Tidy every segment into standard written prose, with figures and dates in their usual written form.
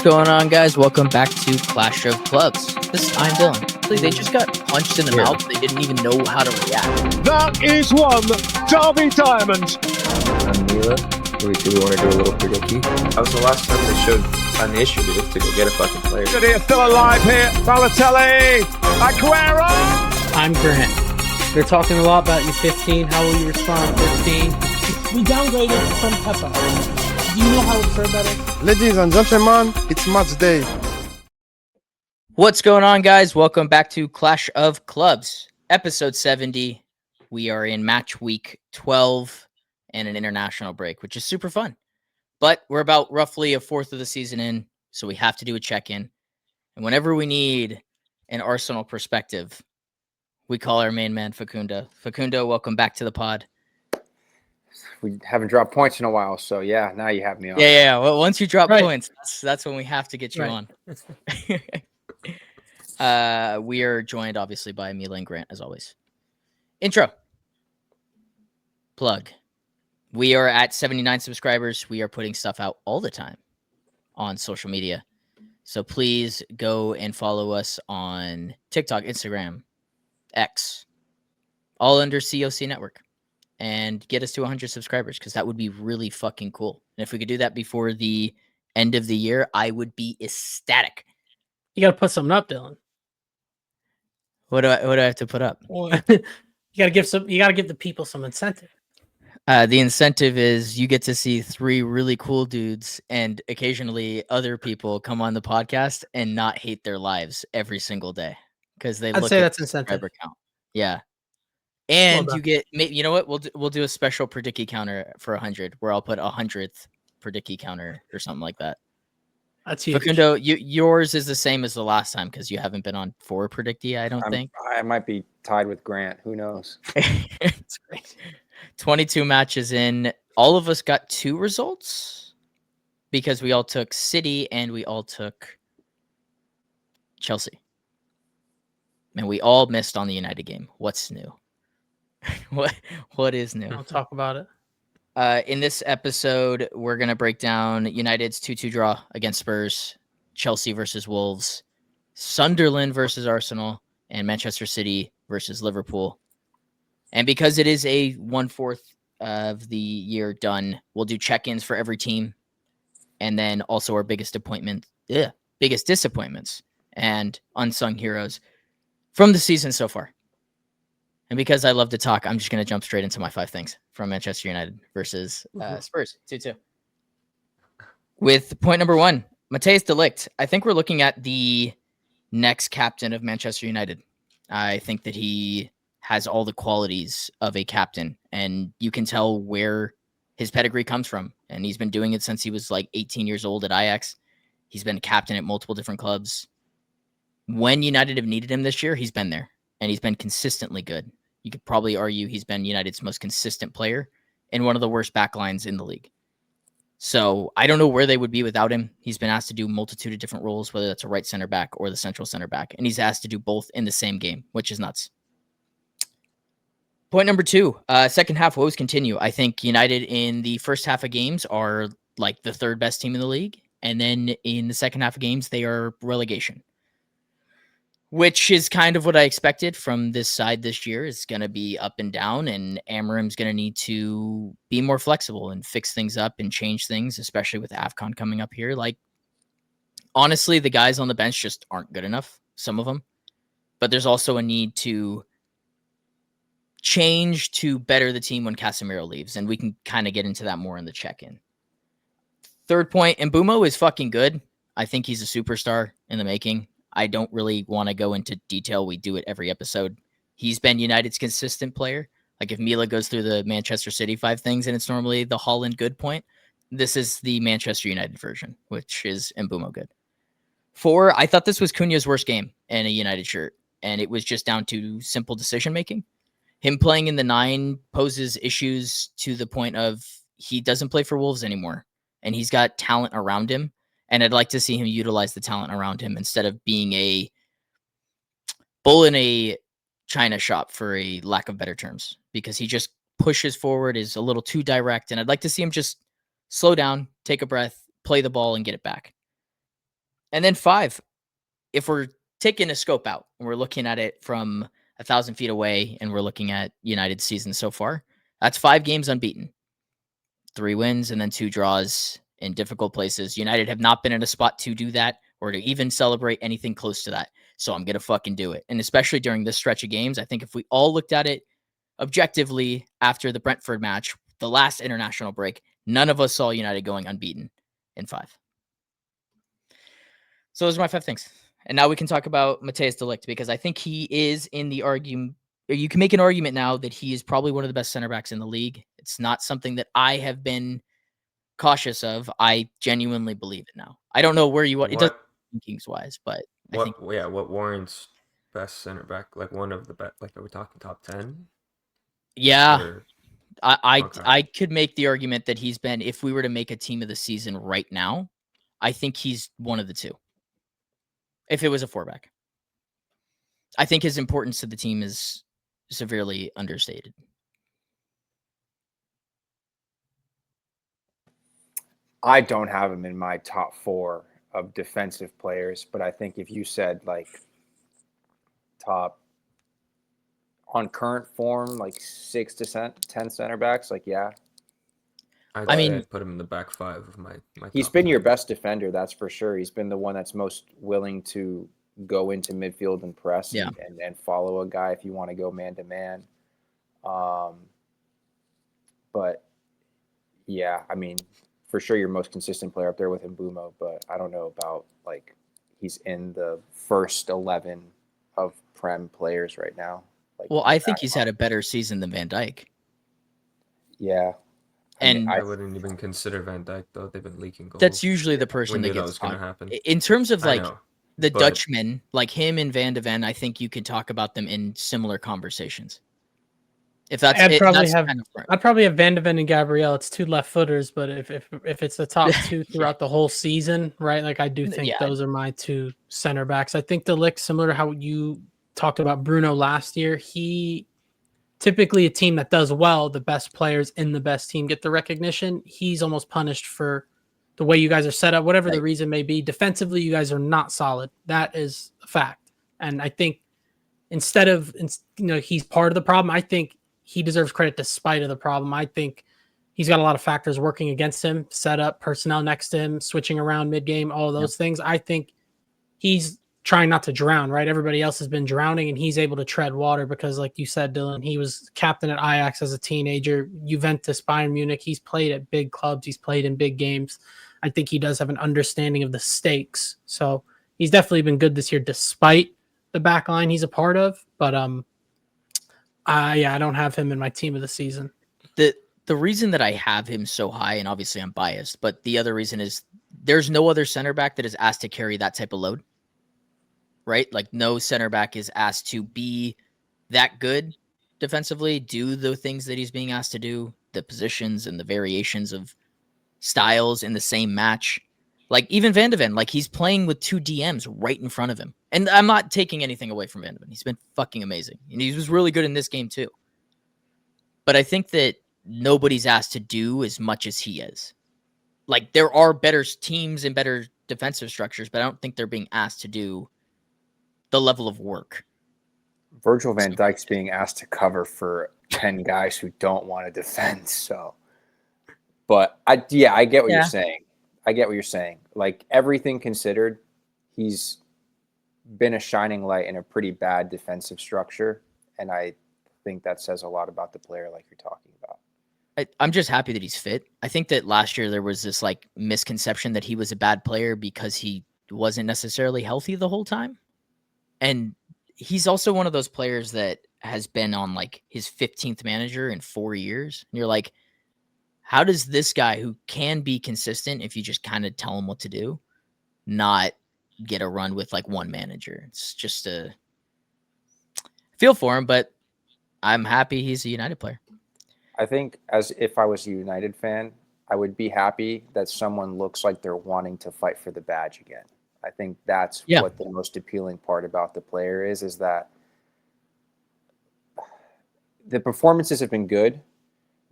going on, guys? Welcome back to Clash of Clubs. I'm Dylan. They just got punched in the mouth. They didn't even know how to react. That is one Derby Diamond. I'm Mila. Do we want to do a little prediction? That was the last time they showed initiative to go get a fucking player. City are still alive here. Balotelli, Aguero. I'm Grant. They're talking a lot about you 15. How will you respond 15? We downgraded from Peppa. Do you know how absurd that is? Ladies and gentlemen, it's match day. What's going on, guys? Welcome back to Clash of Clubs, episode 70. We are in match week 12 and an international break, which is super fun. But we're about roughly a fourth of the season in, so we have to do a check-in. And whenever we need an Arsenal perspective, we call our main man, Facundo. Facundo, welcome back to the pod. We haven't dropped points in a while, so yeah, now you have me on. Yeah. Well, once you drop points, that's when we have to get you on. We are joined, obviously, by Mila and Grant, as always. Intro. Plug. We are at 79 subscribers. We are putting stuff out all the time on social media. So please go and follow us on TikTok, Instagram, X, all under C.O.C. Network. And get us to 100 subscribers, because that would be really fucking cool. And if we could do that before the end of the year, I would be ecstatic. You got to put something up, Dylan. What do I have to put up? You got to give the people some incentive. The incentive is you get to see 3 really cool dudes and occasionally other people come on the podcast and not hate their lives every single day because they I'd look say at that's the incentive. subscriber count. Yeah. And Well you get, you know what? We'll do a special predicky counter for 100, where I'll put 100th predicky counter or something like that. That's huge. Facundo, yours is the same as the last time because you haven't been on 4 predicty. I don't think. I might be tied with Grant. Who knows? It's great. 22 matches in. All of us got 2 results because we all took City and we all took Chelsea, and we all missed on the United game. What's new? What is new? Don't talk about it. In this episode, we're going to break down United's 2-2 draw against Spurs, Chelsea versus Wolves, Sunderland versus Arsenal, and Manchester City versus Liverpool. And because it is a 1/4 of the year done, we'll do check-ins for every team, and then also our biggest disappointments and unsung heroes from the season so far. And because I love to talk, I'm just going to jump straight into my 5 things from Manchester United versus Spurs, 2-2. With point number 1, Matthijs de Ligt. I think we're looking at the next captain of Manchester United. I think that he has all the qualities of a captain, and you can tell where his pedigree comes from. And he's been doing it since he was like 18 years old at Ajax. He's been a captain at multiple different clubs. When United have needed him this year, he's been there, and he's been consistently good. You could probably argue he's been United's most consistent player and one of the worst backlines in the league. So I don't know where they would be without him. He's been asked to do a multitude of different roles, whether that's a right center back or the central center back. And he's asked to do both in the same game, which is nuts. Point number 2, second half woes continue. I think United in the first half of games are like the 3rd best team in the league. And then in the second half of games, they are relegation, which is kind of what I expected from this side this year. It's going to be up and down, and Amorim's going to need to be more flexible and fix things up and change things, especially with AFCON coming up here. Like, honestly, the guys on the bench just aren't good enough, some of them. But there's also a need to change to better the team when Casemiro leaves, and we can kind of get into that more in the check-in. 3rd point, Mbeumo is fucking good. I think he's a superstar in the making. I don't really want to go into detail. We do it every episode. He's been United's consistent player. Like if Mila goes through the Manchester City 5 things and it's normally the Holland good point, this is the Manchester United version, which is Mbeumo good. 4, I thought this was Cunha's worst game in a United shirt, and it was just down to simple decision-making. Him playing in the 9 poses issues to the point of he doesn't play for Wolves anymore, and he's got talent around him. And I'd like to see him utilize the talent around him instead of being a bull in a china shop, for a lack of better terms, because he just pushes forward, is a little too direct. And I'd like to see him just slow down, take a breath, play the ball, and get it back. And then 5, if we're taking a scope out and we're looking at it from 1,000 feet away and we're looking at United's season so far, that's 5 games unbeaten, 3 wins and then 2 draws in difficult places. United have not been in a spot to do that or to even celebrate anything close to that. So I'm going to fucking do it. And especially during this stretch of games, I think if we all looked at it objectively after the Brentford match, the last international break, none of us saw United going unbeaten in 5. So those are my 5 things. And now we can talk about Matthijs de Ligt, because I think he is in the argument. You can make an argument now that he is probably one of the best center backs in the league. It's not something that I have been cautious of. I genuinely believe it now. I don't know where you want it doesn't rankings wise, but I think what warrants best center back? Like one of the best. Like, are we talking top 10? yeah, Or, I could make the argument that he's been, if we were to make a team of the season right now, I think he's one of the 2. If it was a 4-back. I think his importance to the team is severely understated. I don't have him in my top 4 of defensive players, but I think if you said like top on current form, like 6 to 10 center backs, like I'd put him in the back 5 of my he's top been 10. your best defender, that's for sure. He's been the one that's most willing to go into midfield and press and follow a guy if you want to go man to man. But yeah, I mean, for sure your most consistent player up there with Mbumo, but I don't know about like he's in the first 11 of Prem players right now. Like, well, I think he's had a better season than Van Dijk. Yeah. I wouldn't even consider Van Dijk, though. They've been leaking goals. That's usually the person that gets going to happen. In terms of like the Dutchmen, like him and Van de Ven, I think you could talk about them in similar conversations. If that's I'd probably have Van de Ven and Gabriel. It's 2 left footers, but if it's the top 2 throughout the whole season, right? Like I do think those are my 2 center backs. I think de Ligt, similar to how you talked about Bruno last year, he typically a team that does well, the best players in the best team get the recognition. He's almost punished for the way you guys are set up, whatever the reason may be. Defensively, you guys are not solid. That is a fact. And I think instead of, he's part of the problem, I think he deserves credit despite of the problem. I think he's got a lot of factors working against him, setup, personnel next to him, switching around mid-game, all of those things. I think he's trying not to drown, right? Everybody else has been drowning, and he's able to tread water because, like you said, Dylan, he was captain at Ajax as a teenager, Juventus, Bayern Munich. He's played at big clubs. He's played in big games. I think he does have an understanding of the stakes. So he's definitely been good this year despite the back line he's a part of. But I don't have him in my team of the season. The reason that I have him so high, and obviously I'm biased, but the other reason is there's no other center back that is asked to carry that type of load. Right? Like no center back is asked to be that good defensively, do the things that he's being asked to do, the positions and the variations of styles in the same match. Like even Van de Ven, like he's playing with 2 DMs right in front of him. And I'm not taking anything away from Van de Ven. He's been fucking amazing. And he was really good in this game too. But I think that nobody's asked to do as much as he is. Like there are better teams and better defensive structures, but I don't think they're being asked to do the level of work. Virgil van Dijk's being asked to cover for 10 guys who don't want to defend. So, but I get what you're saying. I get what you're saying. Like everything considered, he's been a shining light in a pretty bad defensive structure. And I think that says a lot about the player like you're talking about. I'm just happy that he's fit. I think that last year there was this like misconception that he was a bad player because he wasn't necessarily healthy the whole time. And he's also one of those players that has been on like his 15th manager in 4 years. And you're like, how does this guy who can be consistent if you just kind of tell him what to do, not get a run with like one manager? It's just a feel for him, but I'm happy he's a United player. I think as if I was a United fan, I would be happy that someone looks like they're wanting to fight for the badge again. I think that's what the most appealing part about the player is that the performances have been good,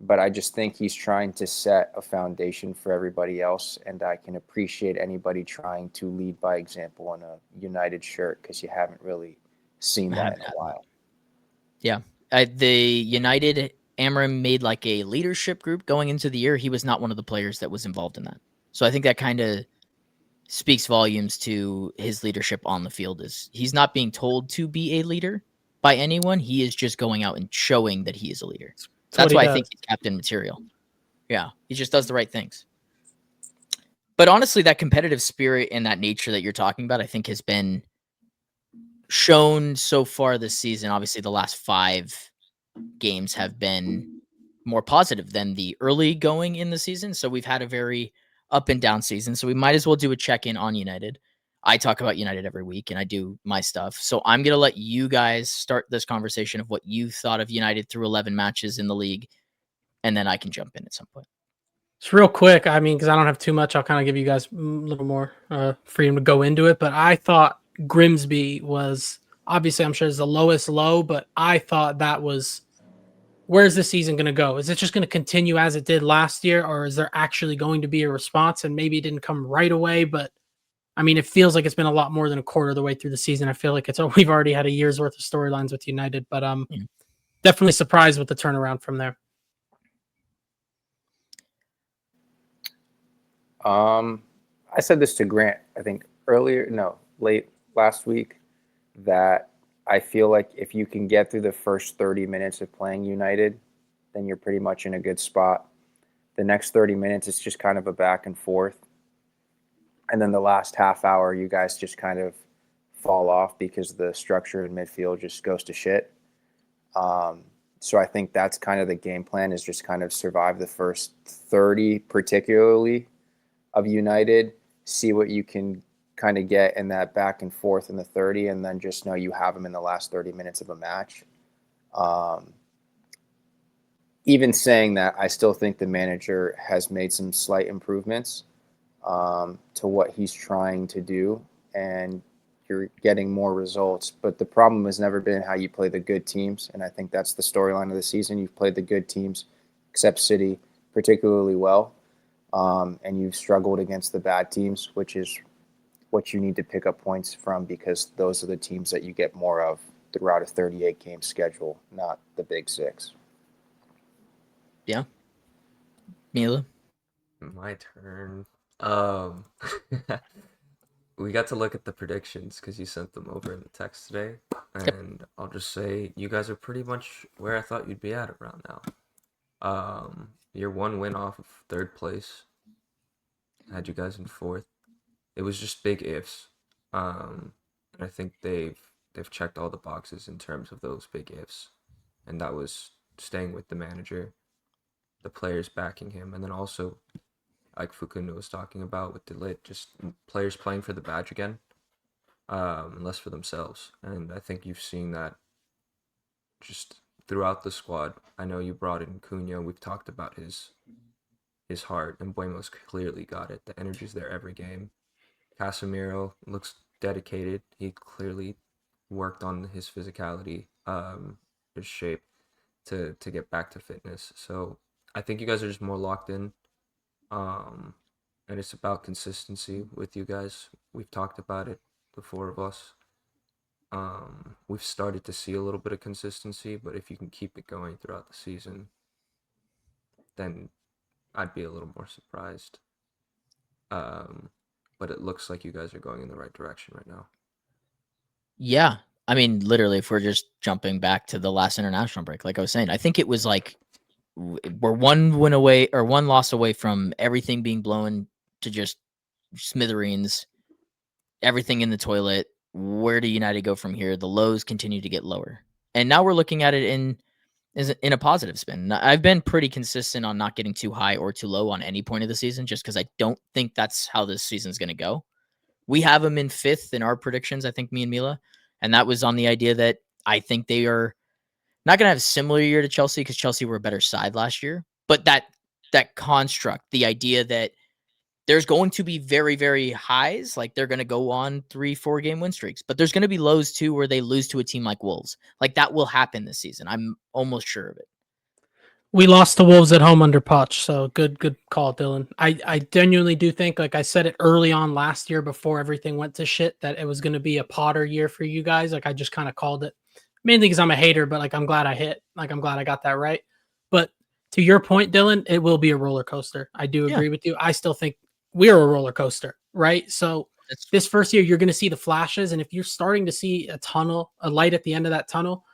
but I just think he's trying to set a foundation for everybody else, and I can appreciate anybody trying to lead by example in a United shirt because you haven't really seen that in a while. Yeah. The United, Amram made like a leadership group going into the year. He was not one of the players that was involved in that. So I think that kind of speaks volumes to his leadership on the field. Is he's not being told to be a leader by anyone. He is just going out and showing that he is a leader. That's why I think he's captain material. Yeah, he just does the right things. But honestly, that competitive spirit and that nature that you're talking about, I think has been shown so far this season. Obviously, the last 5 games have been more positive than the early going in the season. So we've had a very up and down season. So we might as well do a check-in on United. I talk about United every week and I do my stuff. So I'm going to let you guys start this conversation of what you thought of United through 11 matches in the league. And then I can jump in at some point. It's real quick. I mean, because I don't have too much, I'll kind of give you guys a little more freedom to go into it. But I thought Grimsby was, obviously, I'm sure it's the lowest low, but I thought that was, where's the season going to go? Is it just going to continue as it did last year, or is there actually going to be a response? And maybe it didn't come right away, but I mean, it feels like it's been a lot more than a quarter of the way through the season. I feel like we've already had a year's worth of storylines with United, but definitely surprised with the turnaround from there. I said this to Grant, I think late last week, that I feel like if you can get through the first 30 minutes of playing United, then you're pretty much in a good spot. The next 30 minutes, it's just kind of a back and forth. And then the last half hour, you guys just kind of fall off because the structure in midfield just goes to shit. So I think that's kind of the game plan, is just kind of survive the first 30 particularly of United, see what you can kind of get in that back and forth in the 30, and then just know you have them in the last 30 minutes of a match. Even saying that, I still think the manager has made some slight improvements to what he's trying to do, and you're getting more results. But the problem has never been how you play the good teams, and I think that's the storyline of the season. You've played the good teams, except City, particularly well. And you've struggled against the bad teams, which is what you need to pick up points from, because those are the teams that you get more of throughout a 38-game schedule, not the big 6. Yeah. Mila? My turn. We got to look at the predictions because you sent them over in the text today. And I'll just say you guys are pretty much where I thought you'd be at around now. You're 1 win off of 3rd place. I had you guys in 4th. It was just big ifs. And I think they've checked all the boxes in terms of those big ifs. And that was staying with the manager, the players backing him, and then also, like Fukuno was talking about with Delit, just players playing for the badge again, and less for themselves. And I think you've seen that just throughout the squad. I know you brought in Cunha. We've talked about his heart, and Buemo's clearly got it. The energy's there every game. Casemiro looks dedicated. He clearly worked on his physicality, his shape to get back to fitness. So I think you guys are just more locked in. And it's about consistency with you guys. We've talked about it, the 4 of us. We've started to see a little bit of consistency, but if you can keep it going throughout the season, then I'd be a little more surprised. But it looks like you guys are going in the right direction right now. Yeah. I mean, literally, if we're just jumping back to the last international break, like I was saying, I think it was like we're 1 win away or 1 loss away from everything being blown to just smithereens, everything in the toilet. Where do United go from here? The lows continue to get lower. And now we're looking at it in a positive spin. I've been pretty consistent on not getting too high or too low on any point of the season, just because I don't think that's how this season's going to go. We have them in 5th in our predictions, I think, me and Mila. And that was on the idea that I think they are not going to have a similar year to Chelsea, because Chelsea were a better side last year. But that construct, the idea that there's going to be very, very highs, like they're going to go on 3-4 game win streaks, but there's going to be lows too, where they lose to a team like Wolves. Like that will happen this season. I'm almost sure of it. We lost to Wolves at home under Poch, so good call, Dylan. I genuinely do think, like I said it early on last year before everything went to shit, that it was going to be a Potter year for you guys. Like I just kind of called it, mainly because I'm a hater, but like I'm glad I hit. Like I'm glad I got that right. But to your point, Dylan, it will be a roller coaster. I do agree with you. I still think we're a roller coaster, right? So this first year, you're going to see the flashes, and if you're starting to see a light at the end of that tunnel,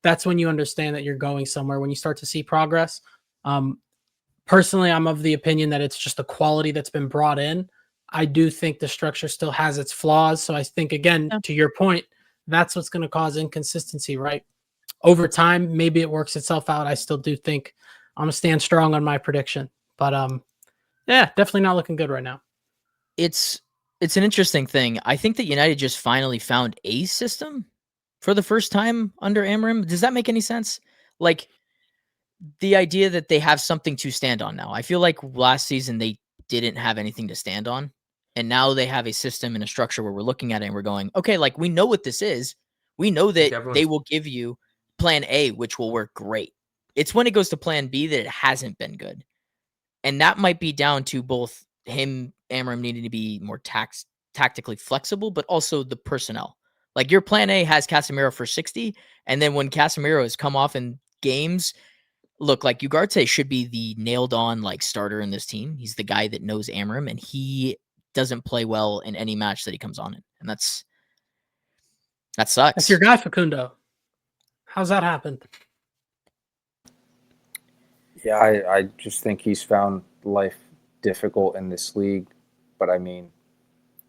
that's when you understand that you're going somewhere, when you start to see progress. Personally, I'm of the opinion that it's just the quality that's been brought in. I do think the structure still has its flaws. So I think, again, to your point, that's what's going to cause inconsistency, right? Over time, maybe it works itself out. I still do think I'm going to stand strong on my prediction. But yeah, definitely not looking good right now. It's an interesting thing. I think that United just finally found a system for the first time under Amram. Does that make any sense? Like the idea that they have something to stand on now. I feel like last season they didn't have anything to stand on. And now they have a system and a structure where we're looking at it and we're going, okay, like we know what this is. We know that they will give you plan A, which will work great. It's when it goes to plan B that it hasn't been good. And that might be down to both him, Amram, needing to be more tactically flexible, but also the personnel. Like your plan A has Casemiro for 60, and then when Casemiro has come off in games, look, like Ugarte should be the nailed on like starter in this team. He's the guy that knows Amram, and he doesn't play well in any match that he comes on in. And that sucks. That's your guy, Facundo. How's that happened? Yeah, I just think he's found life difficult in this league. But I mean,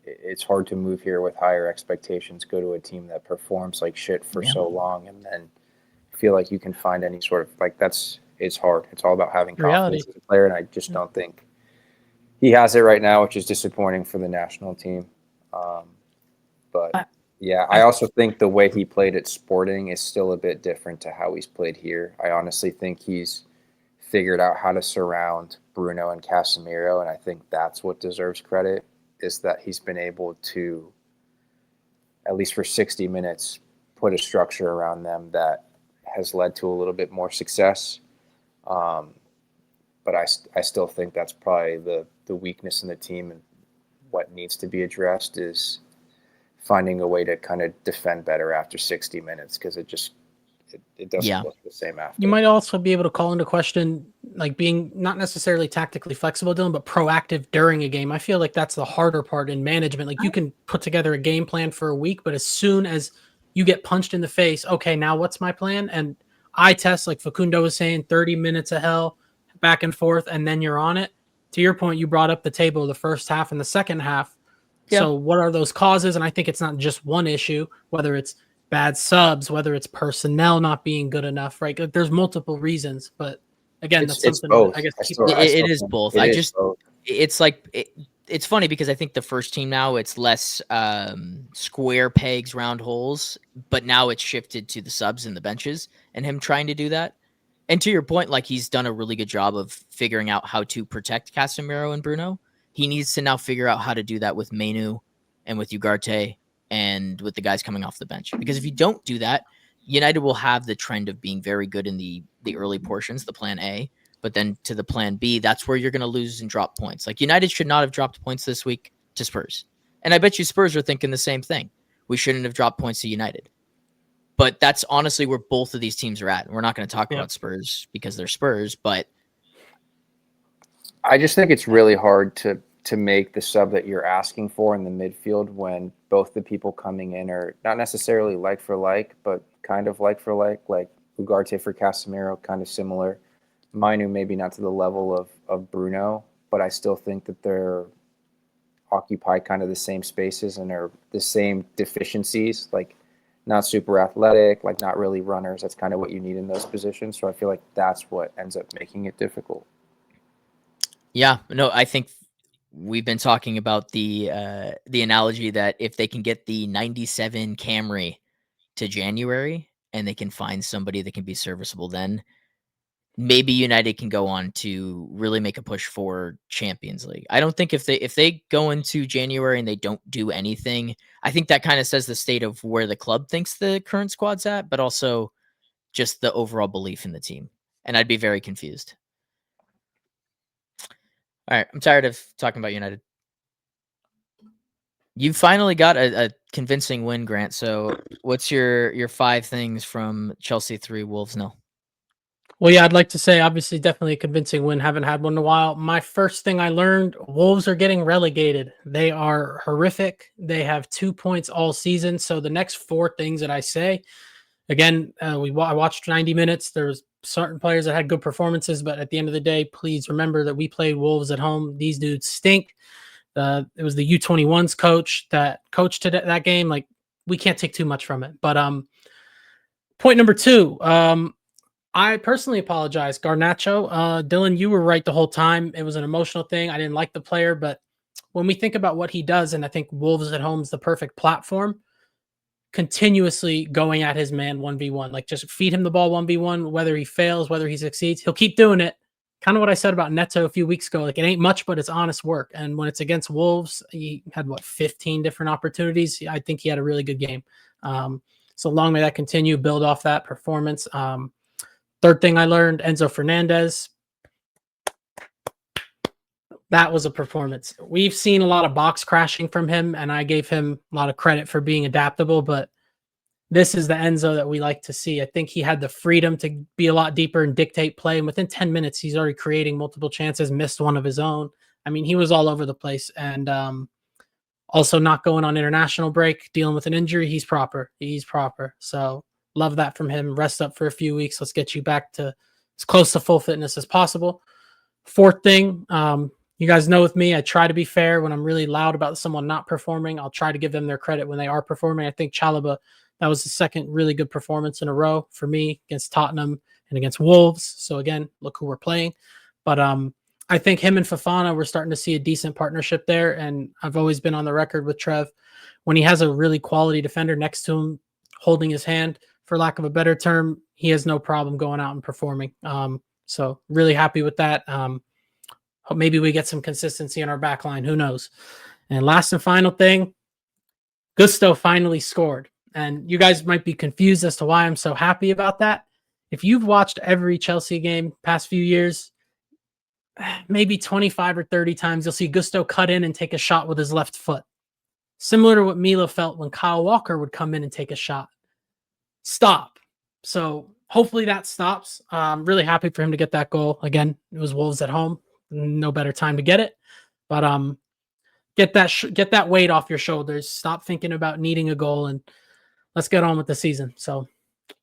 it's hard to move here with higher expectations, go to a team that performs like shit for so long, and then feel like you can find any sort of like it's hard. It's all about having confidence as a player, and I just don't think he has it right now, which is disappointing for the national team. But yeah, I also think the way he played at Sporting is still a bit different to how he's played here. I honestly think he's figured out how to surround Bruno and Casemiro, and I think that's what deserves credit, is that he's been able to, at least for 60 minutes, put a structure around them that has led to a little bit more success. But I still think that's probably the weakness in the team, and what needs to be addressed is finding a way to kind of defend better after 60 minutes, because it doesn't look the same after. You might also be able to call into question like being not necessarily tactically flexible, Dylan, but proactive during a game. I feel like that's the harder part in management. Like you can put together a game plan for a week, but as soon as you get punched in the face, okay, now what's my plan? And I test, like Facundo was saying, 30 minutes of hell, back and forth, and then you're on it. To your point, you brought up the table the first half and the second half. Yeah. So what are those causes? And I think it's not just one issue, whether it's bad subs, whether it's personnel not being good enough, right? There's multiple reasons, but again, that's something both. I guess it is both. It's like it's funny because I think the first team now it's less square pegs, round holes, but now it's shifted to the subs and the benches and him trying to do that. And to your point, like he's done a really good job of figuring out how to protect Casemiro and Bruno. He needs to now figure out how to do that with Menu and with Ugarte and with the guys coming off the bench. Because if you don't do that, United will have the trend of being very good in the early portions, the plan A, but then to the plan B, that's where you're going to lose and drop points. Like United should not have dropped points this week to Spurs. And I bet you Spurs are thinking the same thing. We shouldn't have dropped points to United. But that's honestly where both of these teams are at. We're not going to talk about Spurs because they're Spurs, but I just think it's really hard to make the sub that you're asking for in the midfield when both the people coming in are not necessarily like for like, but kind of like for like Ugarte for Casemiro, kind of similar. Minu maybe not to the level of Bruno, but I still think that they're occupy kind of the same spaces and are the same deficiencies, like not super athletic, like not really runners. That's kind of what you need in those positions. So I feel like that's what ends up making it difficult. Yeah, no, I think we've been talking about the analogy that if they can get the 97 Camry to January and they can find somebody that can be serviceable, then maybe United can go on to really make a push for Champions League. I don't think if they go into January and they don't do anything, I think that kind of says the state of where the club thinks the current squad's at, but also just the overall belief in the team. and I'd be very confused. All right, I'm tired of talking about United. You finally got a convincing win, Grant. So what's your 5 things from Chelsea 3, Wolves 0? Well, yeah, I'd like to say obviously definitely a convincing win. Haven't had one in a while. My first thing I learned, Wolves are getting relegated. They are horrific. They have 2 points all season. So the next 4 things that I say, again, I watched 90 minutes. There's certain players that had good performances, but at the end of the day, please remember that we played Wolves at home. These dudes stink. It was the U21s coach that coached that game. Like, we can't take too much from it. But point number 2, I personally apologize, Garnacho. Dylan, you were right the whole time. It was an emotional thing. I didn't like the player, but when we think about what he does, and I think Wolves at home is the perfect platform, continuously going at his man 1v1. Like, just feed him the ball 1v1, whether he fails, whether he succeeds, he'll keep doing it. Kind of what I said about Neto a few weeks ago. Like, it ain't much, but it's honest work. And when it's against Wolves, he had 15 different opportunities. I think he had a really good game. So long may that continue, build off that performance. Third thing I learned, Enzo Fernandez. That was a performance. We've seen a lot of box crashing from him, and I gave him a lot of credit for being adaptable, but this is the Enzo that we like to see. I think he had the freedom to be a lot deeper and dictate play, and within 10 minutes, he's already creating multiple chances, missed one of his own. I mean, he was all over the place, and also not going on international break, dealing with an injury. He's proper. So love that from him. Rest up for a few weeks. Let's get you back to as close to full fitness as possible. Fourth thing, you guys know with me, I try to be fair. When I'm really loud about someone not performing, I'll try to give them their credit when they are performing. I think Chalobah, that was the second really good performance in a row for me against Tottenham and against Wolves. So again, look who we're playing. But I think him and Fofana, we're starting to see a decent partnership there. And I've always been on the record with Trev, when he has a really quality defender next to him, holding his hand, for lack of a better term, he has no problem going out and performing. So really happy with that. Maybe we get some consistency in our back line. Who knows? And last and final thing, Gusto finally scored. And you guys might be confused as to why I'm so happy about that. If you've watched every Chelsea game past few years, maybe 25 or 30 times, you'll see Gusto cut in and take a shot with his left foot. Similar to what Mila felt when Kyle Walker would come in and take a shot. Stop. So hopefully that stops. I'm really happy for him to get that goal. Again, it was Wolves at home. No better time to get it. But get that weight off your shoulders. Stop thinking about needing a goal, and let's get on with the season. So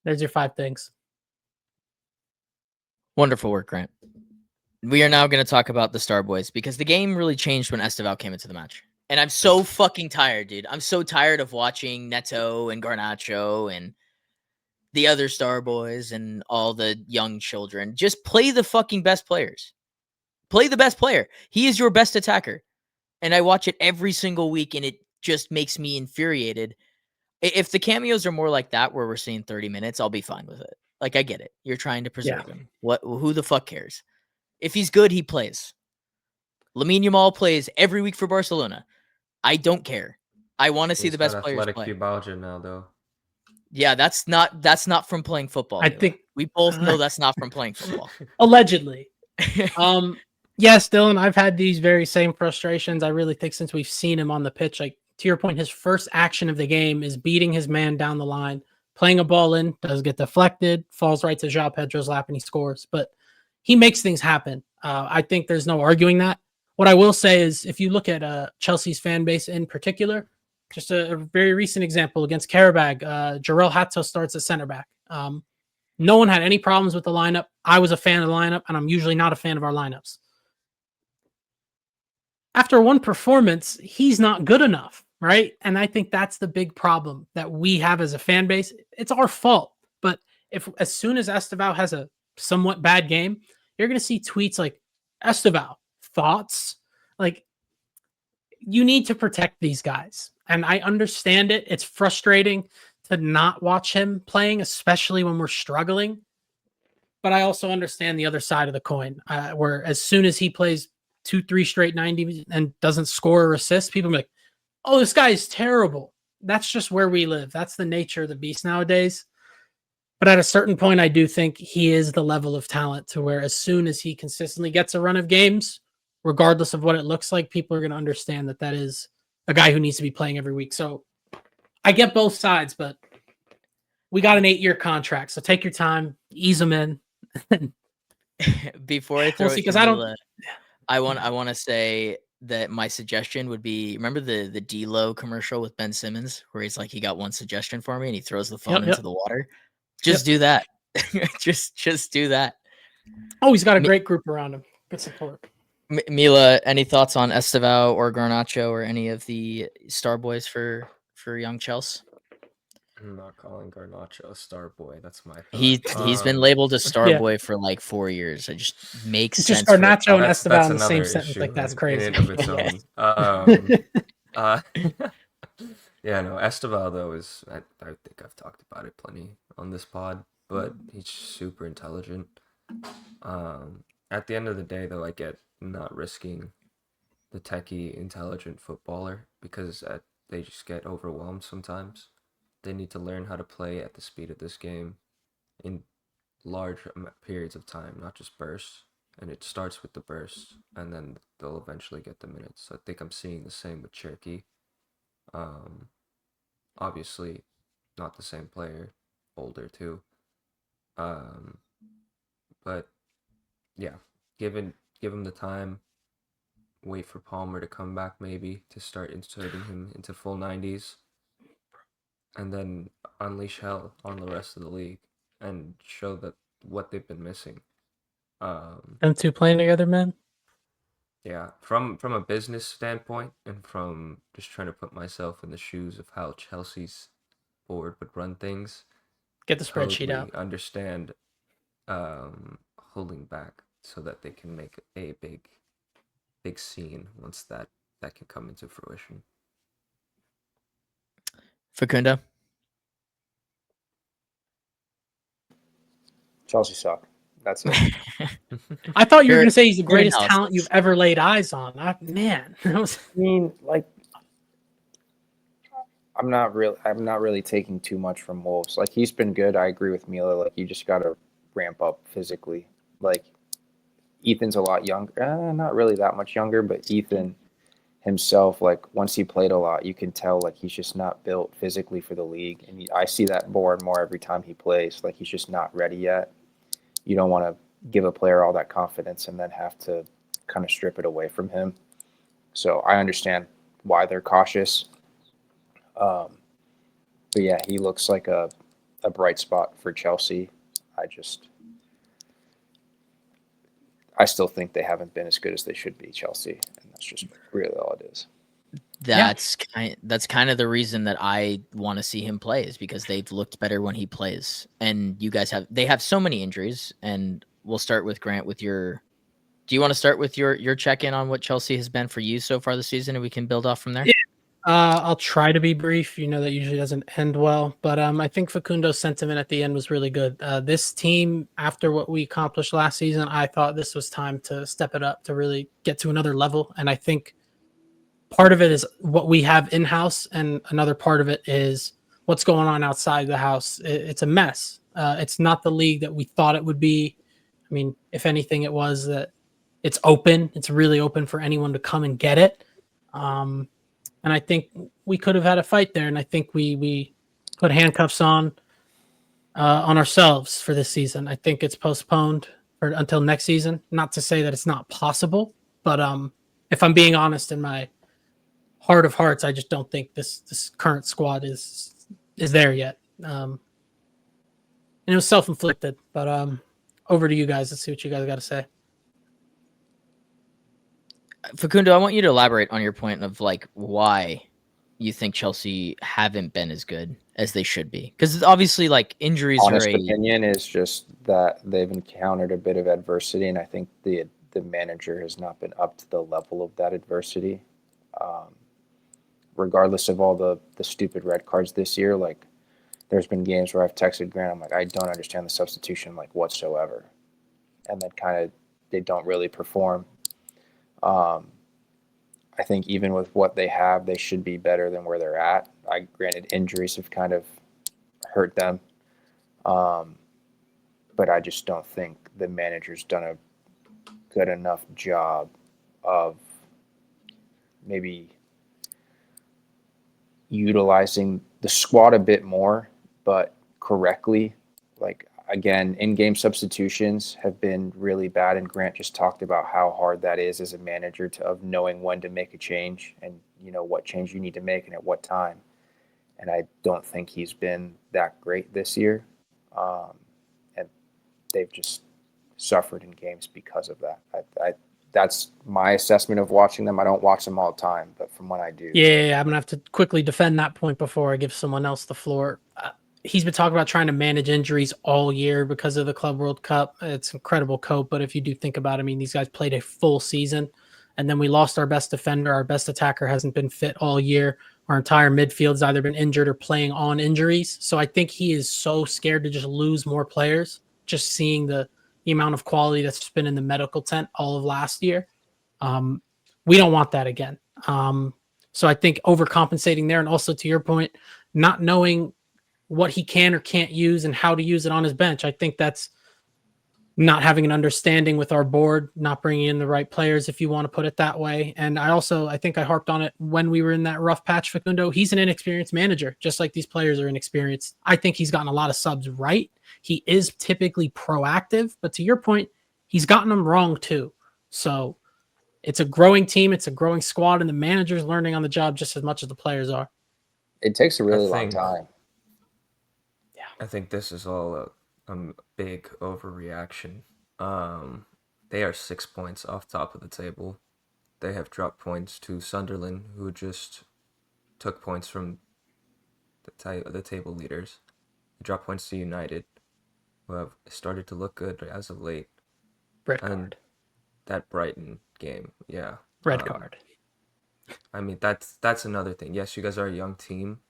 there's your 5 things. Wonderful work, Grant. We are now going to talk about the Star Boys because the game really changed when Esteval came into the match. And I'm so fucking tired, dude. I'm so tired of watching Neto and Garnacho and the other Star Boys and all the young children. Just play the fucking best players. Play the best player. He is your best attacker. And I watch it every single week, and it just makes me infuriated. If the cameos are more like that, where we're seeing 30 minutes, I'll be fine with it. Like, I get it. You're trying to preserve him. Who the fuck cares? If he's good, he plays. Lamine Yamal plays every week for Barcelona. I don't care. I want to see the best players play. Athletic now, though. Yeah, that's not from playing football. I Mila. think we both know that's not from playing football. Allegedly. Yes, Dylan, I've had these very same frustrations. I really think since we've seen him on the pitch, like to your point, his first action of the game is beating his man down the line, playing a ball in, does get deflected, falls right to João Pedro's lap, and he scores. But he makes things happen. I think there's no arguing that. What I will say is if you look at Chelsea's fan base in particular, just a very recent example against Karabag, Jarell Hatto starts at center back. No one had any problems with the lineup. I was a fan of the lineup, and I'm usually not a fan of our lineups. After one performance, he's not good enough, right? And I think that's the big problem that we have as a fan base. It's our fault. But if as soon as Esteval has a somewhat bad game, you're going to see tweets like, Esteval, thoughts? Like, you need to protect these guys. And I understand it. It's frustrating to not watch him playing, especially when we're struggling. But I also understand the other side of the coin, where as soon as he plays 2-3 straight 90 and doesn't score or assist, people are like, oh, this guy is terrible. That's just where we live. That's the nature of the beast nowadays. But at a certain point, I do think he is the level of talent to where as soon as he consistently gets a run of games, regardless of what it looks like, people are going to understand that is a guy who needs to be playing every week. So I get both sides, but we got an 8-year contract. So take your time, ease him in. Before I throw We'll see, it to because I don't. Mila, I want to say that my suggestion would be, remember the D-Lo commercial with Ben Simmons where he's like, he got one suggestion for me and he throws the phone into the water. Just do that. just do that. Oh, he's got a great group around him. Good support. Mila, any thoughts on Estevao or Garnacho or any of the star boys for young Chelsea? I'm not calling Garnacho a star boy. That's my thought. He's been labeled a star boy for like 4 years. It just makes sense. Just Garnacho and that's Estevao in the another same sentence. Like, that's in crazy. and of its own. Yeah, no, Estevao though is I think I've talked about it plenty on this pod, but he's super intelligent. At the end of the day, though, I get not risking the techie, intelligent footballer because they just get overwhelmed sometimes. They need to learn how to play at the speed of this game in large periods of time, not just bursts. And it starts with the bursts, and then they'll eventually get the minutes. So I think I'm seeing the same with Cherky. Obviously, not the same player, older too. But yeah, give him the time. Wait for Palmer to come back, maybe to start inserting him into full 90s, and then unleash hell on the rest of the league and show that what they've been missing. Them two playing together, man. Yeah, from a business standpoint and from just trying to put myself in the shoes of how Chelsea's board would run things. Get the spreadsheet totally out. Understand holding back so that they can make a big scene once that can come into fruition. Facundo? Chelsea suck. That's it. I thought you were going to say he's the greatest talent you've ever laid eyes on. Man. I mean, like, I'm not really taking too much from Wolves. Like, he's been good. I agree with Mila. Like, you just got to ramp up physically. Like, Ethan's a lot younger. Not really that much younger, but Ethan himself, like, once he played a lot, you can tell, like, he's just not built physically for the league. And I see that more and more every time he plays. Like, he's just not ready yet. You don't want to give a player all that confidence and then have to kind of strip it away from him. So I understand why they're cautious. But yeah, he looks like a bright spot for Chelsea. I still think they haven't been as good as they should be, Chelsea, and that's just really all it is. That's kind of the reason that I want to see him play, is because they've looked better when he plays. And you guys they have so many injuries, and we'll start with Grant with your. Do you want to start with your check-in on what Chelsea has been for you so far this season, and we can build off from there? Yeah. I'll try to be brief. You know that usually doesn't end well, but I think Facundo's sentiment at the end was really good. This team, after what we accomplished last season, I thought this was time to step it up to really get to another level. And I think part of it is what we have in-house, and another part of it is what's going on outside the house. It's a mess. It's not the league that we thought it would be. I mean, if anything, it was that it's open. It's really open for anyone to come and get it. And I think we could have had a fight there, and I think we put handcuffs on ourselves for this season. I think it's postponed until next season. Not to say that it's not possible, but if I'm being honest, in my heart of hearts, I just don't think this current squad is there yet. And it was self-inflicted. But over to you guys. Let's see what you guys got to say. Facundo, I want you to elaborate on your point of like why you think Chelsea haven't been as good as they should be, because obviously, like, injuries. Honest opinion is just that they've encountered a bit of adversity, and I think the manager has not been up to the level of that adversity. Regardless of all the stupid red cards this year, like, there's been games where I've texted Grant, I'm like, I don't understand the substitution, like, whatsoever, and then kind of they don't really perform. I think even with what they have, they should be better than where they're at. Granted, injuries have kind of hurt them. But I just don't think the manager's done a good enough job of maybe utilizing the squad a bit more, but correctly. Like, again, in-game substitutions have been really bad, and Grant just talked about how hard that is as a manager of knowing when to make a change and, what change you need to make and at what time. And I don't think he's been that great this year. And they've just suffered in games because of that. That's my assessment of watching them. I don't watch them all the time, but from what I do. Yeah, I'm going to have to quickly defend that point before I give someone else the floor. He's been talking about trying to manage injuries all year because of the Club World Cup. It's incredible cope, but if you do think about it, I mean, these guys played a full season, and then we lost our best defender. Our best attacker hasn't been fit all year. Our entire midfield's either been injured or playing on injuries. So I think he is so scared to just lose more players, just seeing the amount of quality that's just been in the medical tent all of last year. We don't want that again. So I think overcompensating there, and also to your point, not knowing what he can or can't use and how to use it on his bench. I think that's not having an understanding with our board, not bringing in the right players, if you want to put it that way. And I think I harped on it when we were in that rough patch, Facundo. He's an inexperienced manager, just like these players are inexperienced. I think he's gotten a lot of subs right. He is typically proactive, but to your point, he's gotten them wrong too. So it's a growing team, it's a growing squad, and the manager's learning on the job just as much as the players are. It takes a really long time. I think this is all a big overreaction. They are 6 points off top of the table. They have dropped points to Sunderland, who just took points from the table leaders. They dropped points to United, who have started to look good as of late. Red card. That Brighton game, yeah. Red card. I mean, that's another thing. Yes, you guys are a young team.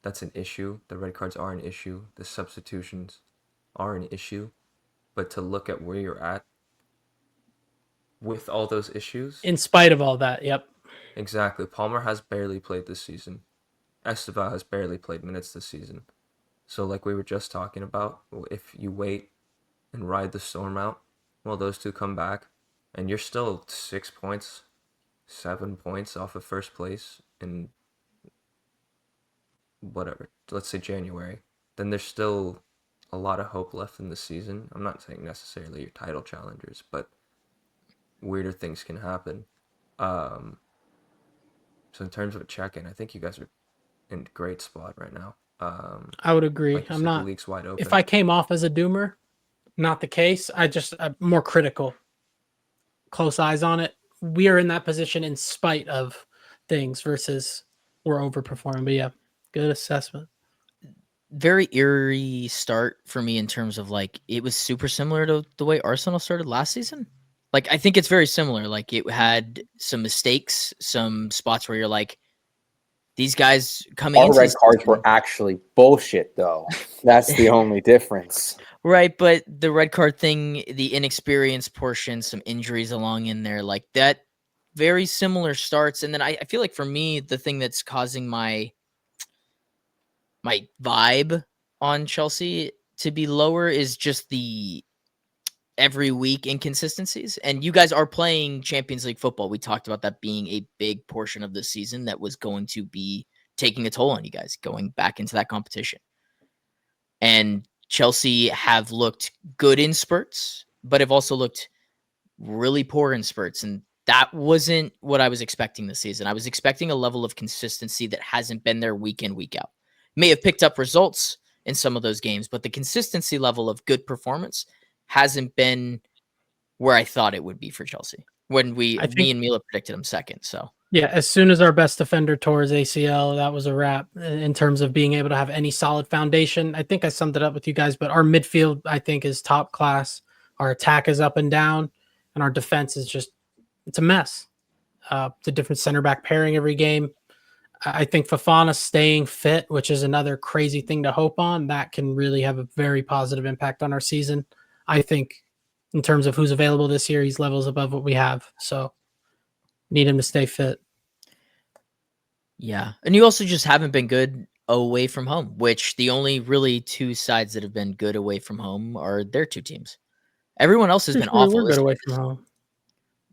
That's an issue. The red cards are an issue. The substitutions are an issue. But to look at where you're at with all those issues. In spite of all that, yep. Exactly. Palmer has barely played this season. Esteban has barely played minutes this season. So like we were just talking about, if you wait and ride the storm out while those two come back, and you're still 6 points, 7 points off of first place in whatever, let's say January, then there's still a lot of hope left in the season. I'm not saying necessarily your title challengers, but weirder things can happen. So in terms of a check-in, I think you guys are in a great spot right now. I would agree. Like I'm not. The league's wide open. If I came off as a doomer, not the case. I'm more critical. Close eyes on it. We are in that position in spite of things versus we're overperforming. But yeah, good assessment. Very eerie start for me in terms of like it was super similar to the way Arsenal started last season. Like I think it's very similar. Like it had some mistakes, some spots where you're like, these guys coming. All red cards were actually bullshit, though. That's the only difference. Right, but the red card thing, the inexperience portion, some injuries along in there, like that, very similar starts. And then I feel like for me, the thing that's causing my vibe on Chelsea to be lower is just the every week inconsistencies. And you guys are playing Champions League football. We talked about that being a big portion of the season that was going to be taking a toll on you guys going back into that competition. And Chelsea have looked good in spurts, but have also looked really poor in spurts. And that wasn't what I was expecting this season. I was expecting a level of consistency that hasn't been there week in, week out. May have picked up results in some of those games, but the consistency level of good performance hasn't been where I thought it would be for Chelsea when me and Mila predicted him second. So yeah, as soon as our best defender tore his ACL, that was a wrap in terms of being able to have any solid foundation. I think I summed it up with you guys, but our midfield, I think, is top class. Our attack is up and down, and our defense is just, it's a mess. It's a different center back pairing every game. I think Fofana staying fit, which is another crazy thing to hope on, that can really have a very positive impact on our season. I think in terms of who's available this year, he's levels above what we have. So need him to stay fit. Yeah. And you also just haven't been good away from home, which the only really two sides that have been good away from home are their two teams. Everyone else has been awful. We're good away from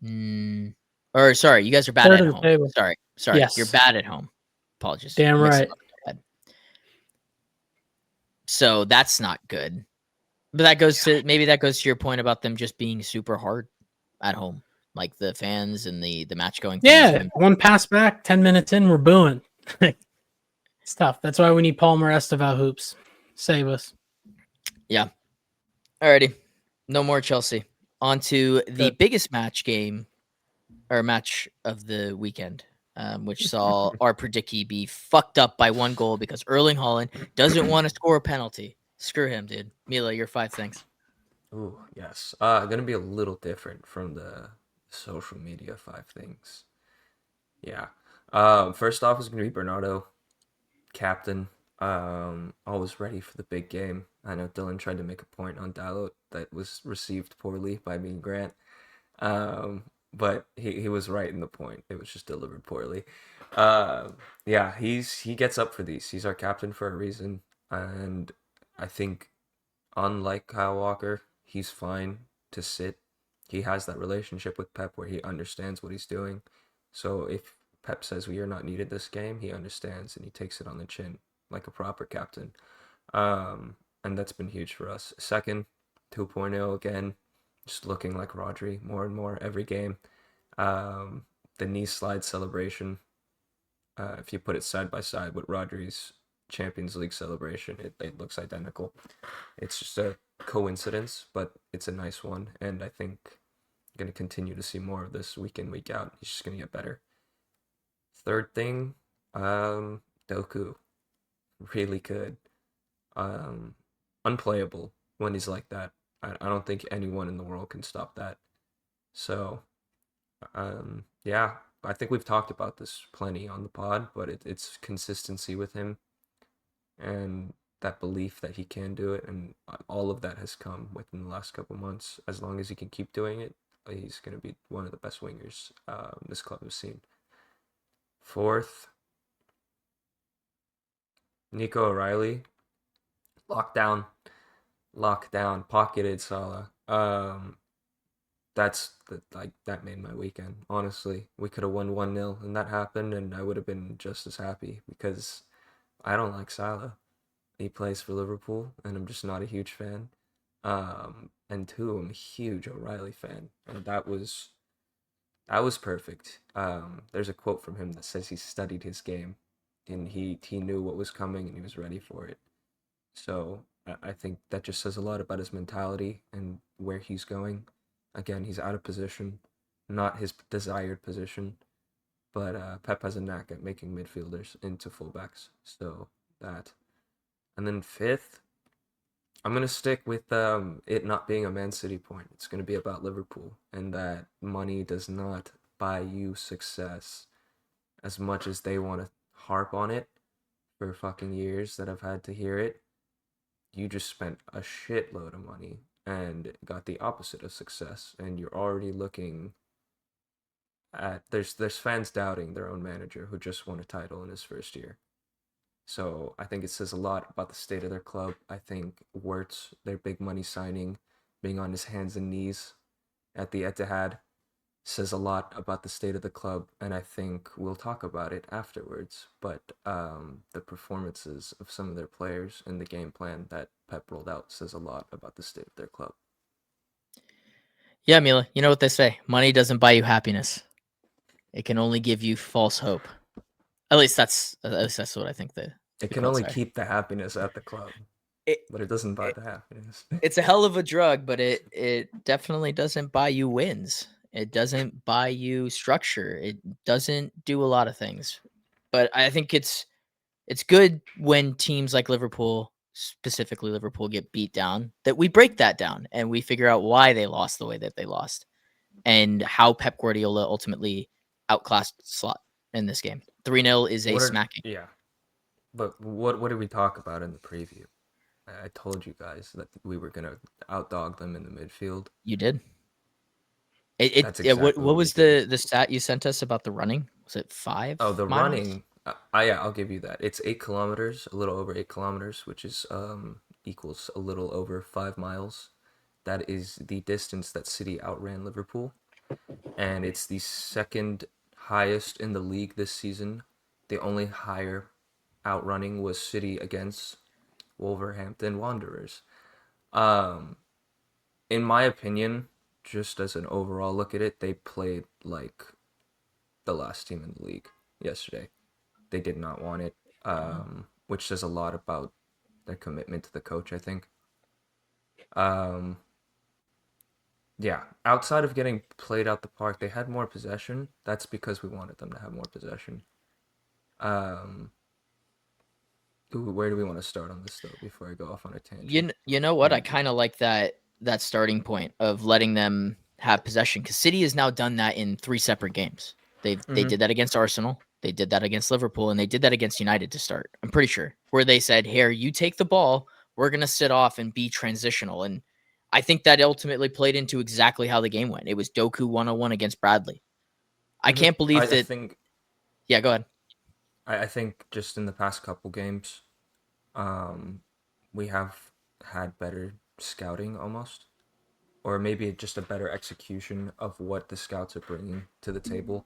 home. Or sorry, you guys are bad Third at of the home. table. Sorry. Yes. You're bad at home. Apologies. Damn Mixed right. up in my head. So that's not good. But that goes to your point about them just being super hard at home, like the fans and the match going. Yeah, one pass back, 10 minutes in, we're booing. It's tough. That's why we need Palmer Estevao hoops. Save us. Yeah. Alrighty. No more Chelsea. On to the biggest match of the weekend, which saw our Predicky be fucked up by one goal because Erling Haaland doesn't want to score a penalty. Screw him, dude. Mila, your 5 things. Ooh, yes. Gonna be a little different from the social media 5 things. Yeah. First off is gonna be Bernardo, captain. Always ready for the big game. I know Dylan tried to make a point on Dalot that was received poorly by me and Grant. But he was right in the point. It was just delivered poorly. Yeah, he gets up for these. He's our captain for a reason, and I think unlike Kyle Walker, he's fine to sit. He has that relationship with Pep where he understands what he's doing. So if Pep says we are not needed this game, he understands and he takes it on the chin like a proper captain. And that's been huge for us. Second, 2.0 again, just looking like Rodri more and more every game. The knee slide celebration, if you put it side by side with Rodri's Champions League celebration, it looks identical. It's just a coincidence, but it's a nice one, and I think I'm going to continue to see more of this week in, week out. He's just going to get better. Third thing, Doku. Really good. Unplayable when he's like that. I don't think anyone in the world can stop that. So, yeah, I think we've talked about this plenty on the pod, but it's consistency with him and that belief that he can do it, and all of that has come within the last couple months. As long as he can keep doing it, he's going to be one of the best wingers this club has seen. Fourth, Nico O'Reilly, lockdown, pocketed Salah. That made my weekend. Honestly, we could have won 1-0, and that happened, and I would have been just as happy because I don't like Salah. He plays for Liverpool, and I'm just not a huge fan. And 2, I'm a huge O'Reilly fan, and that was perfect. There's a quote from him that says he studied his game, and he knew what was coming, and he was ready for it. So I think that just says a lot about his mentality and where he's going. Again, he's out of position, not his desired position, but Pep has a knack at making midfielders into fullbacks. So that. And then 5th, I'm going to stick with it not being a Man City point. It's going to be about Liverpool, and that money does not buy you success as much as they want to harp on it for fucking years that I've had to hear it. You just spent a shitload of money and got the opposite of success, and you're already looking at there's fans doubting their own manager who just won a title in his first year. So I think it says a lot about the state of their club. I think Wirtz, their big money signing, being on his hands and knees at the Etihad, says a lot about the state of the club, and I think we'll talk about it afterwards. But the performances of some of their players and the game plan that Pep rolled out says a lot about the state of their club. Yeah, Mila, you know what they say. Money doesn't buy you happiness. It can only give you false hope. At least that's what I think. It can only keep the happiness at the club, but it doesn't buy the happiness. It's a hell of a drug, but it definitely doesn't buy you wins. It doesn't buy you structure. It doesn't do a lot of things. But I think it's good when teams like Liverpool, specifically Liverpool, get beat down, that we break that down and we figure out why they lost the way that they lost and how Pep Guardiola ultimately outclassed Slot in this game. 3-0 is a smacking. Yeah. But what did we talk about in the preview? I told you guys that we were going to outdog them in the midfield. You did. What was the stat you sent us about the running? Was it 5? Oh, the miles? running. I'll give you that. It's 8 kilometers, a little over 8 kilometers, which is equals a little over 5 miles. That is the distance that City outran Liverpool, and it's the second highest in the league this season. The only higher outrunning was City against Wolverhampton Wanderers. Um, in my opinion, just as an overall look at it, they played like the last team in the league yesterday. They did not want it, which says a lot about their commitment to the coach, I think. Um, yeah, outside of getting played out the park, they had more possession. That's because we wanted them to have more possession. Um, where do we want to start on this though? Before I go off on a tangent. You know what? I kind of like that starting point of letting them have possession, because City has now done that in 3 separate games. They did that against Arsenal, they did that against Liverpool, and they did that against United to start. I'm pretty sure, where they said, "Here, you take the ball. We're gonna sit off and be transitional." And I think that ultimately played into exactly how the game went. It was Doku 101 against Bradley. I can't believe that. I think. Yeah, go ahead. I think just in the past couple games, we have had better scouting almost, or maybe just a better execution of what the scouts are bringing to the table.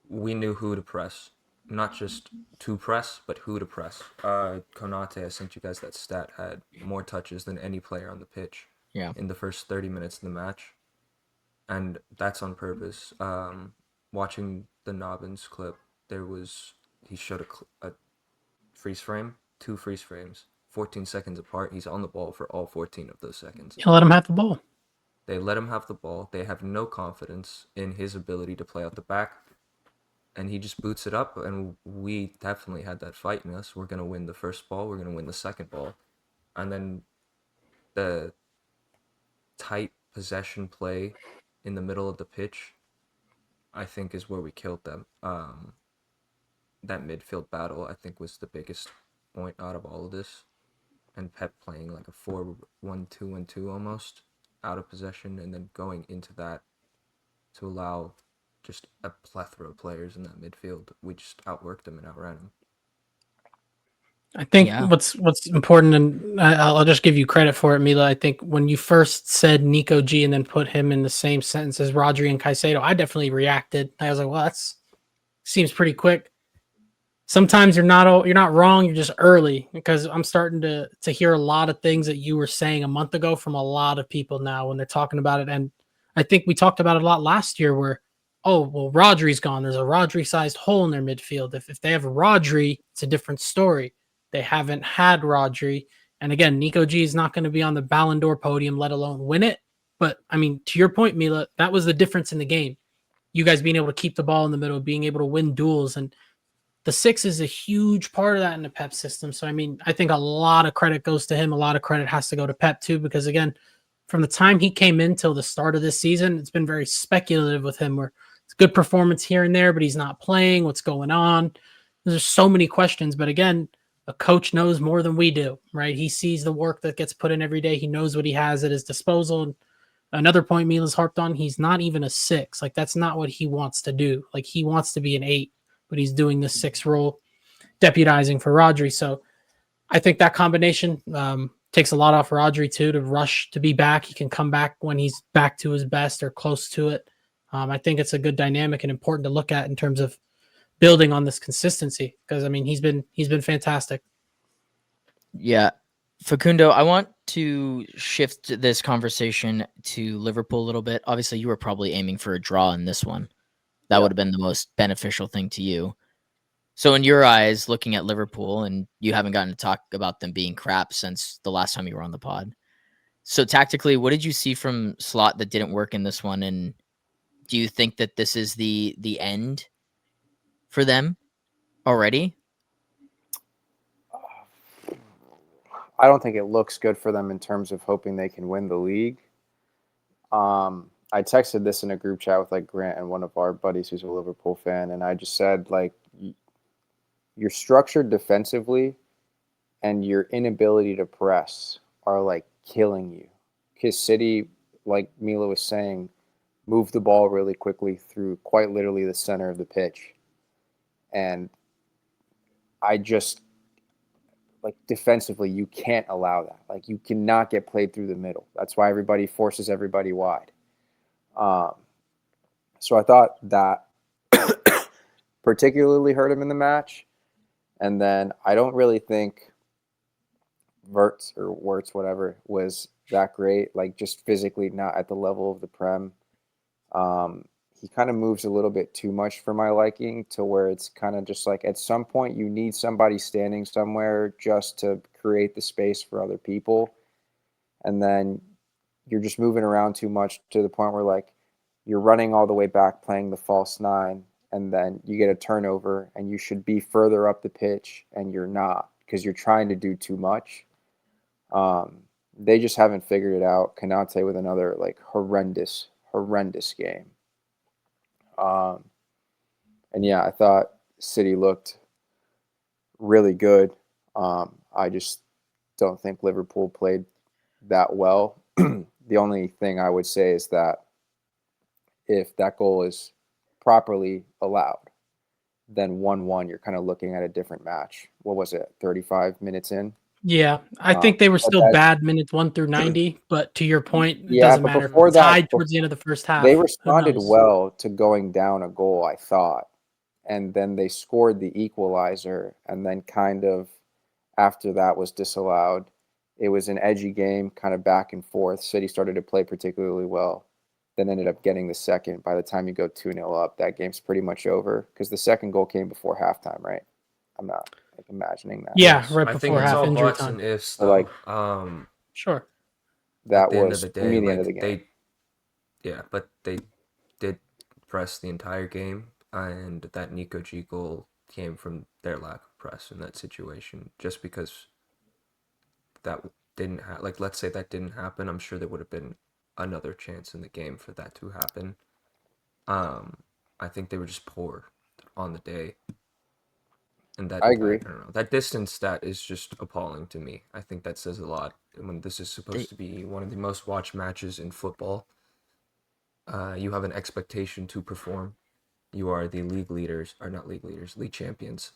We knew who to press, not just to press, but who to press. Konate, I sent you guys that stat, had more touches than any player on the pitch in the first 30 minutes of the match, and that's on purpose. Watching the Nobbins clip, he showed a freeze frame, 2 freeze frames, 14 seconds apart. He's on the ball for all 14 of those seconds. You let him have the ball. They let him have the ball. They have no confidence in his ability to play out the back. And he just boots it up, and we definitely had that fight in us. We're going to win the first ball. We're going to win the second ball. And then the tight possession play in the middle of the pitch, I think, is where we killed them. That midfield battle, I think, was the biggest point out of all of this. And Pep playing like a 4-1-2-1-2 almost, out of possession, and then going into that to allow just a plethora of players in that midfield. We just outworked them and outran them. I think what's important, and I'll just give you credit for it, Mila. I think when you first said Nico G and then put him in the same sentence as Rodri and Caicedo, I definitely reacted. I was like, well, that seems pretty quick. Sometimes you're not wrong. You're just early, because I'm starting to hear a lot of things that you were saying a month ago from a lot of people now when they're talking about it. And I think we talked about it a lot last year where, oh, well, Rodri's gone. There's a Rodri-sized hole in their midfield. If they have Rodri, it's a different story. They haven't had Rodri. And again, Nico G is not going to be on the Ballon d'Or podium, let alone win it. But, I mean, to your point, Mila, that was the difference in the game. You guys being able to keep the ball in the middle, being able to win duels. And the 6 is a huge part of that in the Pep system. So, I mean, I think a lot of credit goes to him. A lot of credit has to go to Pep, too, because, again, from the time he came in till the start of this season, it's been very speculative with him, where it's good performance here and there, but he's not playing. What's going on? There's so many questions. But, again, a coach knows more than we do, right? He sees the work that gets put in every day. He knows what he has at his disposal. And another point Mila's harped on, he's not even a 6. Like, that's not what he wants to do. Like, he wants to be an 8, but he's doing the 6 role, deputizing for Rodri. So I think that combination takes a lot off Rodri, too, to rush to be back. He can come back when he's back to his best or close to it. I think it's a good dynamic and important to look at in terms of building on this consistency, because I mean he's been fantastic. Yeah, Facundo, I want to shift this conversation to Liverpool a little bit. Obviously, you were probably aiming for a draw in this one. That would have been the most beneficial thing to you. So, in your eyes, looking at Liverpool, and you haven't gotten to talk about them being crap since the last time you were on the pod. So, tactically, what did you see from Slot that didn't work in this one? And do you think that this is the end for them already? I don't think it looks good for them in terms of hoping they can win the league. I texted this in a group chat with like Grant and one of our buddies who's a Liverpool fan, and I just said, like, you're structured defensively and your inability to press are like killing you. Because City, like Mila was saying, moved the ball really quickly through quite literally the center of the pitch. And I just like defensively, you can't allow that. Like you cannot get played through the middle. That's why everybody forces everybody wide. So I thought that particularly hurt him in the match. And then I don't really think Wirtz, whatever, was that great. Like just physically not at the level of the Prem. He kind of moves a little bit too much for my liking, to where it's kind of just like at some point you need somebody standing somewhere just to create the space for other people. And then you're just moving around too much to the point where like you're running all the way back playing the false nine, and then you get a turnover and you should be further up the pitch and you're not because you're trying to do too much. They just haven't figured it out. Konate with another like horrendous game. And yeah, I thought City looked really good. I just don't think Liverpool played that well. The only thing I would say is that if that goal is properly allowed, then 1-1, you're kind of looking at a different match. What was it, 35 minutes in? Yeah, I think they were still bad minutes 1 through 90, but to your point, it doesn't matter if it's tied towards the end of the first half. They responded well to going down a goal, I thought, and then they scored the equalizer, and then kind of after that was disallowed. It was an edgy game, kind of back and forth. City started to play particularly well, then ended up getting the second. By the time you go 2-0 up, that game's pretty much over because the second goal came before halftime, right? I'm not like imagining that. Yeah, right I before think it's half all injury buts time. and ifs. So, like, sure. That at the end was of the to me day, the end of the like game. but they did press the entire game, and that Nico G goal came from their lack of press in that situation. Just because that didn't like, let's say that didn't happen, I'm sure there would have been another chance in the game for that to happen. I think they were just poor on the day. And that, I agree. I don't know. That distance stat is just appalling to me. I think that says a lot when this is supposed to be one of the most watched matches in football. You have an expectation to perform. You are the league leaders, or not league leaders, league champions.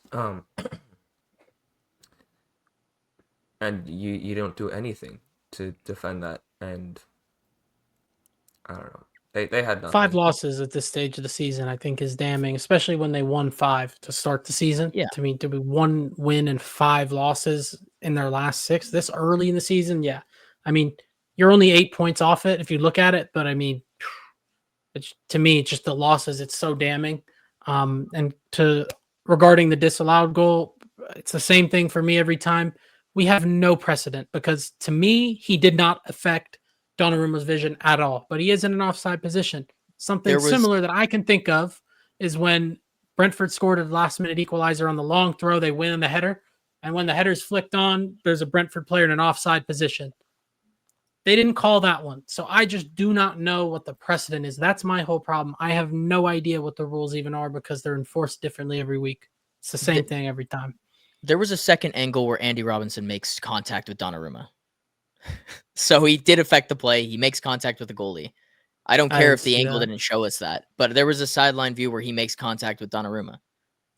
And you don't do anything to defend that. And I don't know. They had nothing. 5 losses at this stage of the season, I think, is damning, especially when they won 5 to start the season. Yeah. To me, to be 1 win and 5 losses in their last 6 this early in the season, yeah. I mean, you're only 8 points off it if you look at it, but I mean, to me, it's just the losses. It's so damning. And regarding the disallowed goal, it's the same thing for me every time. We have no precedent because to me, he did not affect Donnarumma's vision at all, but he is in an offside position. Something similar that I can think of is when Brentford scored a last-minute equalizer on the long throw. They win in the header, and when the header's flicked on, there's a Brentford player in an offside position. They didn't call that one, so I just do not know what the precedent is. That's my whole problem. I have no idea what the rules even are because they're enforced differently every week. It's the same thing every time. There was a second angle where Andy Robinson makes contact with Donnarumma. So he did affect the play. He makes contact with the goalie. I don't care if the angle didn't show us that, but there was a sideline view where he makes contact with Donnarumma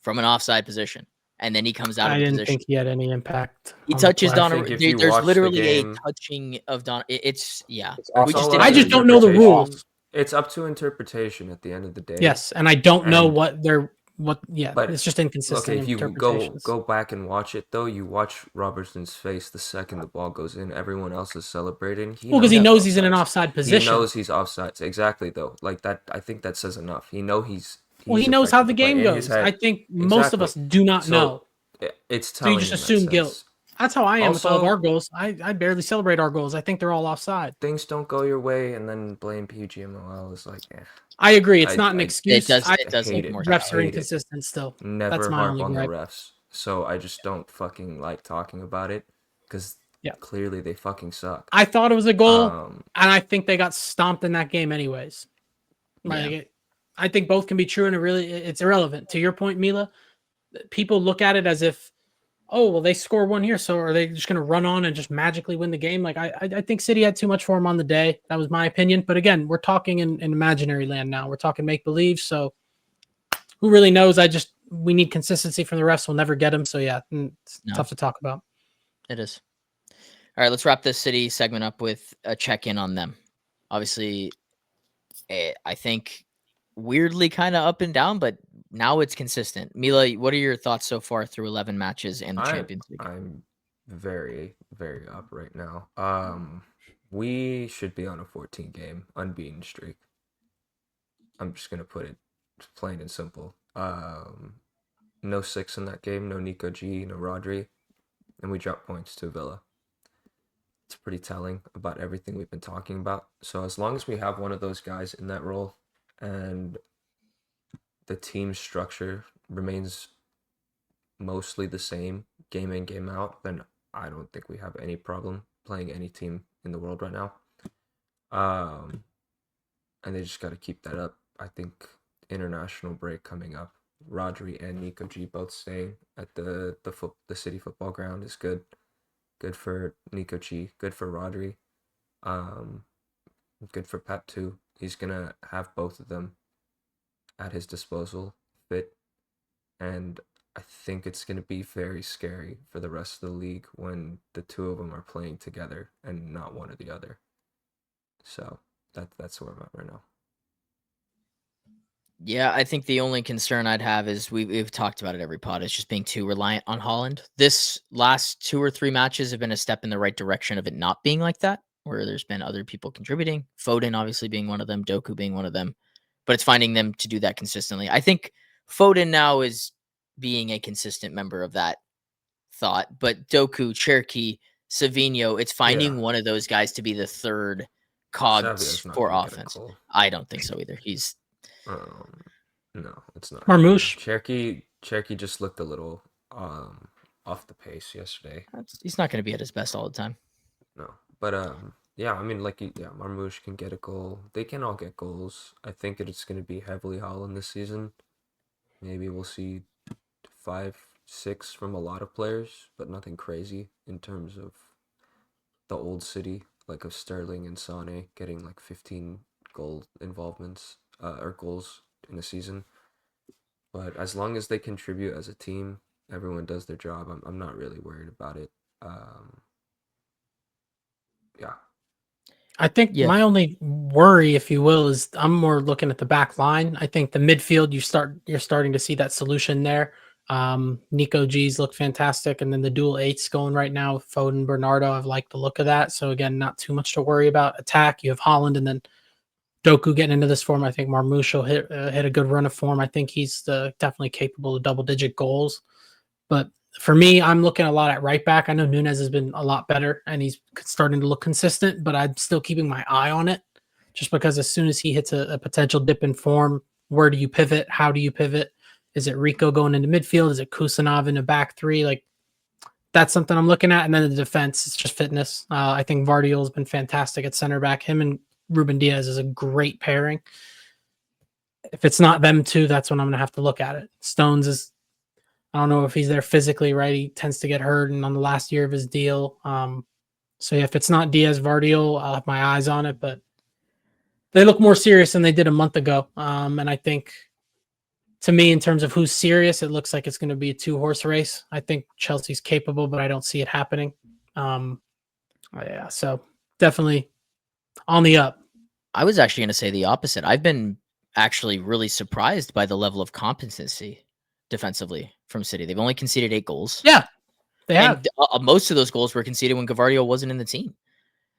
from an offside position, and then he comes out of the position. I didn't think he had any impact. He touches Donnarumma. There's literally a touching of Donnarumma. It's I just don't know the rules. It's up to interpretation at the end of the day. Yes, and I don't know what they're. But it's just inconsistent. Okay, if you go back and watch it though, you watch Robertson's face the second the ball goes in. Everyone else is celebrating. Because he knows he's in an offside position. He knows he's offside. Exactly though. Like that, I think that says enough. He knows how the game goes. I think most of us do not know. It's telling. So you just assume guilt. That's how I am with all of our goals. I barely celebrate our goals. I think they're all offside. Things don't go your way, and then blame PGMOL is like, eh. I agree. It's not an excuse. It does make more sense. Refs are inconsistent still. Never That's my harp only on the gripe. refs. So I just don't fucking like talking about it because clearly they fucking suck. I thought it was a goal, and I think they got stomped in that game anyways. I think both can be true, and it's irrelevant. To your point, Mila, people look at it as if, oh, well, they score one here, so are they just going to run on and just magically win the game? Like, I think City had too much for them on the day. That was my opinion. But again, we're talking in imaginary land now. We're talking make-believe, so who really knows? we need consistency from the refs. We'll never get them. So yeah, it's tough to talk about. It is. All right, let's wrap this City segment up with a check-in on them. Obviously, I think weirdly kind of up and down, but now it's consistent. Mila, what are your thoughts so far through 11 matches in the Champions League? I'm very, very up right now. We should be on a 14-game unbeaten streak. I'm just gonna put it plain and simple. No 6 in that game, no Nico G, no Rodri, and we dropped points to Villa. It's pretty telling about everything we've been talking about. So as long as we have one of those guys in that role and the team structure remains mostly the same game in, game out, then I don't think we have any problem playing any team in the world right now. And they just got to keep that up. I think international break coming up, Rodri and Nico G both staying at the City football ground is good. Good for Nico G, good for Rodri. Good for Pep too. He's gonna have both of them at his disposal, fit, and I think it's gonna be very scary for the rest of the league when the two of them are playing together and not one or the other. So that's where I'm at right now. Yeah, I think the only concern I'd have is we've talked about it every pod. It's just being too reliant on Haaland. This last 2 or 3 matches have been a step in the right direction of it not being like that, where there's been other people contributing. Foden obviously being one of them, Doku being one of them, but it's finding them to do that consistently. I think Foden now is being a consistent member of that thought, but Doku, Cherki, Savinho, it's finding one of those guys to be the third cogs for offense. I don't think so either. He's no, it's not. Marmouche. Cherki just looked a little off the pace yesterday. He's not going to be at his best all the time. No, but yeah, I mean, Marmouche can get a goal. They can all get goals. I think it's going to be heavily Haaland this season. Maybe we'll see 5, 6 from a lot of players, but nothing crazy in terms of the old City, like of Sterling and Sane getting like 15 goal involvements or goals in a season. But as long as they contribute as a team, everyone does their job. I'm not really worried about it. Yeah. I think my only worry, if you will, is I'm more looking at the back line. I think the midfield, you're starting to see that solution there. Nico G's look fantastic, and then the dual 8s going right now with Foden, Bernardo. I've liked the look of that. So again, not too much to worry about. Attack, you have Haaland, and then Doku getting into this form. I think Marmouche will hit a good run of form. I think he's definitely capable of double-digit goals. But for me, I'm looking a lot at right back. I know Nunez has been a lot better, and he's starting to look consistent, but I'm still keeping my eye on it just because as soon as he hits a potential dip in form, where do you pivot? How do you pivot? Is it Rico going into midfield? Is it Kusanov in the back 3? Like, that's something I'm looking at. And then the defense, it's just fitness. I think Vardiol has been fantastic at center back. Him and Ruben Diaz is a great pairing. If it's not them two, that's when I'm going to have to look at it. Stones is, I don't know if he's there physically, right? He tends to get hurt and on the last year of his deal. So yeah, if it's not Diaz, Vardiol, I'll have my eyes on it, but they look more serious than they did a month ago. And I think to me, in terms of who's serious, it looks like it's going to be a 2-horse race. I think Chelsea's capable, but I don't see it happening. Yeah, so definitely on the up. I was actually going to say the opposite. I've been actually really surprised by the level of competency defensively from City. They've only conceded 8 goals. Yeah, they have. And most of those goals were conceded when Gavardio wasn't in the team.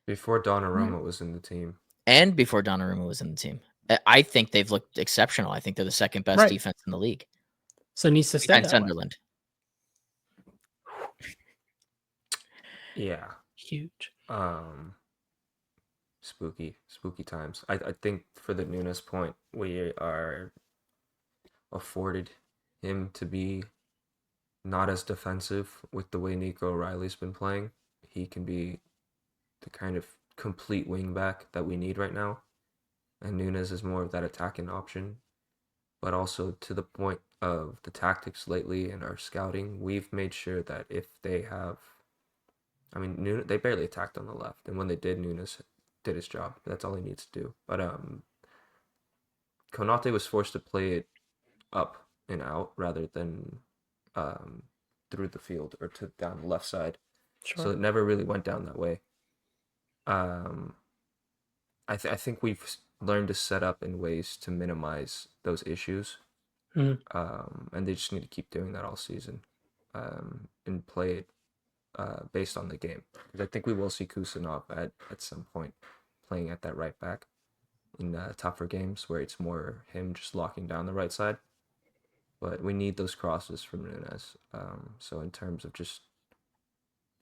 Before Donnarumma was in the team. And before Donnarumma was in the team. I think they've looked exceptional. I think they're the second best defense in the league. So it needs to stay that Sunderland. Yeah. Huge. Spooky times. I think for the Nunes point, we are afforded him to be not as defensive with the way Nico O'Reilly's been playing. He can be the kind of complete wing back that we need right now. And Nunes is more of that attacking option. But also to the point of the tactics lately and our scouting, we've made sure that if they have... I mean, they barely attacked on the left. And when they did, Nunes did his job. That's all he needs to do. But Konate was forced to play it up and out rather than through the field or to down the left side. Sure. So it never really went down that way. I think we've learned to set up in ways to minimize those issues. Mhm. And they just need to keep doing that all season, and play it based on the game. Because I think we will see Kusanov at some point playing at that right back in tougher games where it's more him just locking down the right side. But we need those crosses from Nunes. So in terms of just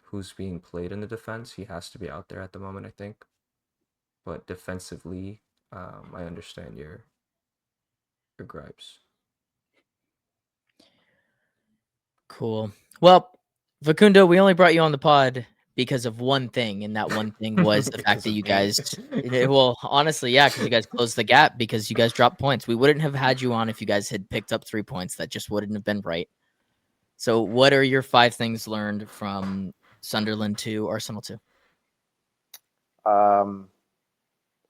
who's being played in the defense, he has to be out there at the moment, I think. But defensively, I understand your gripes. Cool. Well, Facundo, we only brought you on the pod because of one thing, and that one thing was the fact that you guys, well, honestly, yeah, because you guys closed the gap because you guys dropped points. We wouldn't have had you on if you guys had picked up 3 points. That just wouldn't have been right. So, what are your 5 things learned from Sunderland to Arsenal 2?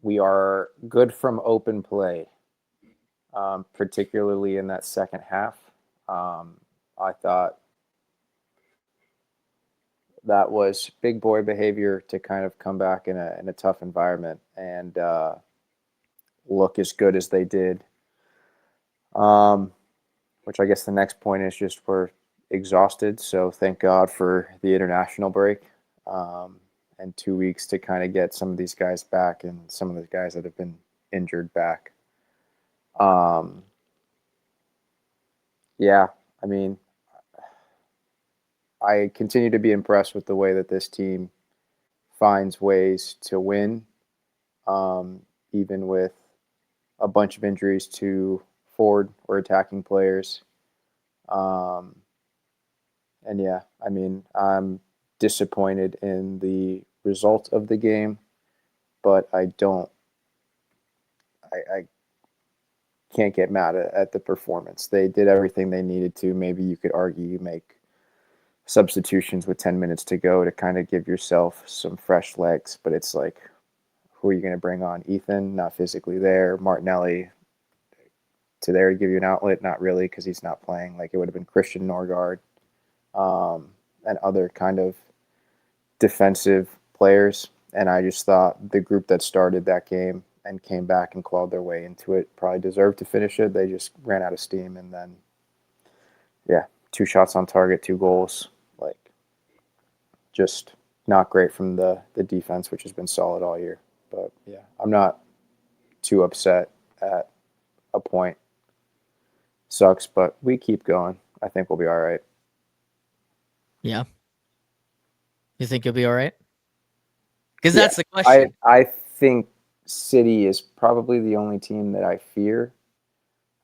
We are good from open play, particularly in that second half. I thought that was big boy behavior to kind of come back in a tough environment and look as good as they did. Which I guess the next point is just we're exhausted. So thank God for the international break and 2 weeks to kind of get some of these guys back and some of the guys that have been injured back. Yeah, I mean, I continue to be impressed with the way that this team finds ways to win, even with a bunch of injuries to forward or attacking players. And yeah, I mean, I'm disappointed in the result of the game, but I can't get mad at the performance. They did everything they needed to. Maybe you could argue you make substitutions with 10 minutes to go to kind of give yourself some fresh legs, but it's like, who are you going to bring on? Ethan, not physically there. Martinelli, to there to give you an outlet, not really, because he's not playing. Like, it would have been Christian Norgard and other kind of defensive players. And I just thought the group that started that game and came back and clawed their way into it probably deserved to finish it. They just ran out of steam, and then, yeah, 2 shots on target, 2 goals. Like, just not great from the defense, which has been solid all year. But yeah, I'm not too upset at a point. Sucks, but we keep going. I think we'll be all right. Yeah. You think you'll be all right? Because that's the question. I think City is probably the only team that I fear.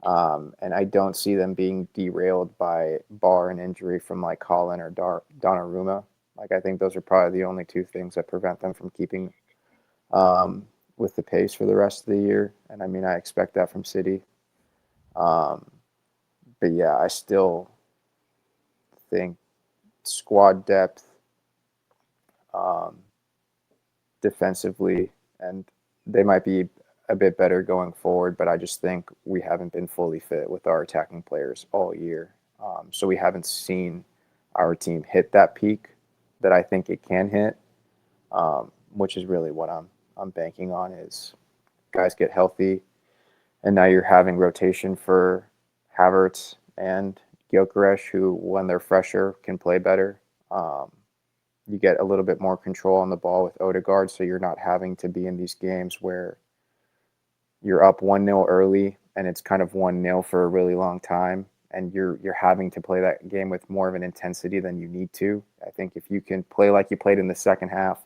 And I don't see them being derailed by bar and injury from like Holland or Donnarumma. Like, I think those are probably the only 2 things that prevent them from keeping with the pace for the rest of the year. And I mean, I expect that from City. But yeah, I still think squad depth, defensively, and they might be a bit better going forward, but I just think we haven't been fully fit with our attacking players all year. So we haven't seen our team hit that peak that I think it can hit, which is really what I'm banking on is guys get healthy, and now you're having rotation for Havertz and Gyökeres, who, when they're fresher, can play better. You get a little bit more control on the ball with Odegaard, so you're not having to be in these games where you're up 1-0 early and it's kind of 1-0 for a really long time, and you're having to play that game with more of an intensity than you need to. I think if you can play like you played in the second half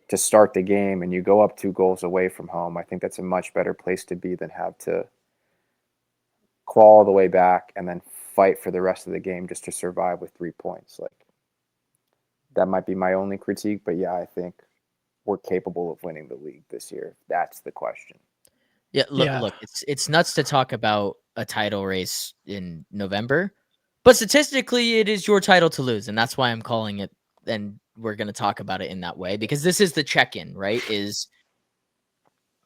to start the game and you go up 2 goals away from home, I think that's a much better place to be than have to claw all the way back and then fight for the rest of the game just to survive with 3 points. Like, that might be my only critique, but yeah, I think we're capable of winning the league this year. That's the question. Yeah, look, it's nuts to talk about a title race in November, but statistically, it is your title to lose, and that's why I'm calling it. And we're going to talk about it in that way because this is the check-in, right? Is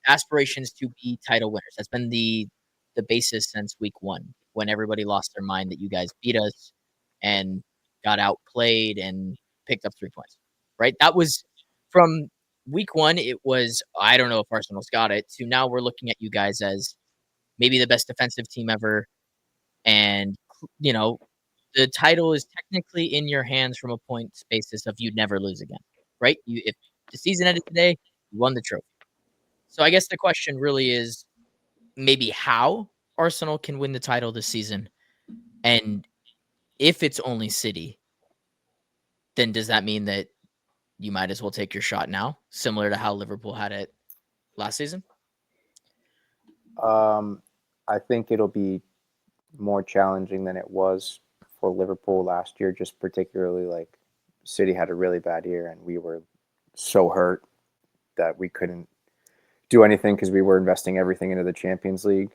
aspirations to be title winners. That's been the basis since week 1. when everybody lost their mind that you guys beat us and got outplayed and picked up 3 points, right? That was from week 1, it was, I don't know if Arsenal's got it, to now we're looking at you guys as maybe the best defensive team ever. And, the title is technically in your hands from a points basis of you'd never lose again, right? If the season ended today, you won the trophy. So I guess the question really is maybe how Arsenal can win the title this season. And if it's only City, then does that mean that you might as well take your shot now, similar to how Liverpool had it last season? I think it'll be more challenging than it was for Liverpool last year, just particularly like City had a really bad year and we were so hurt that we couldn't do anything because we were investing everything into the Champions League.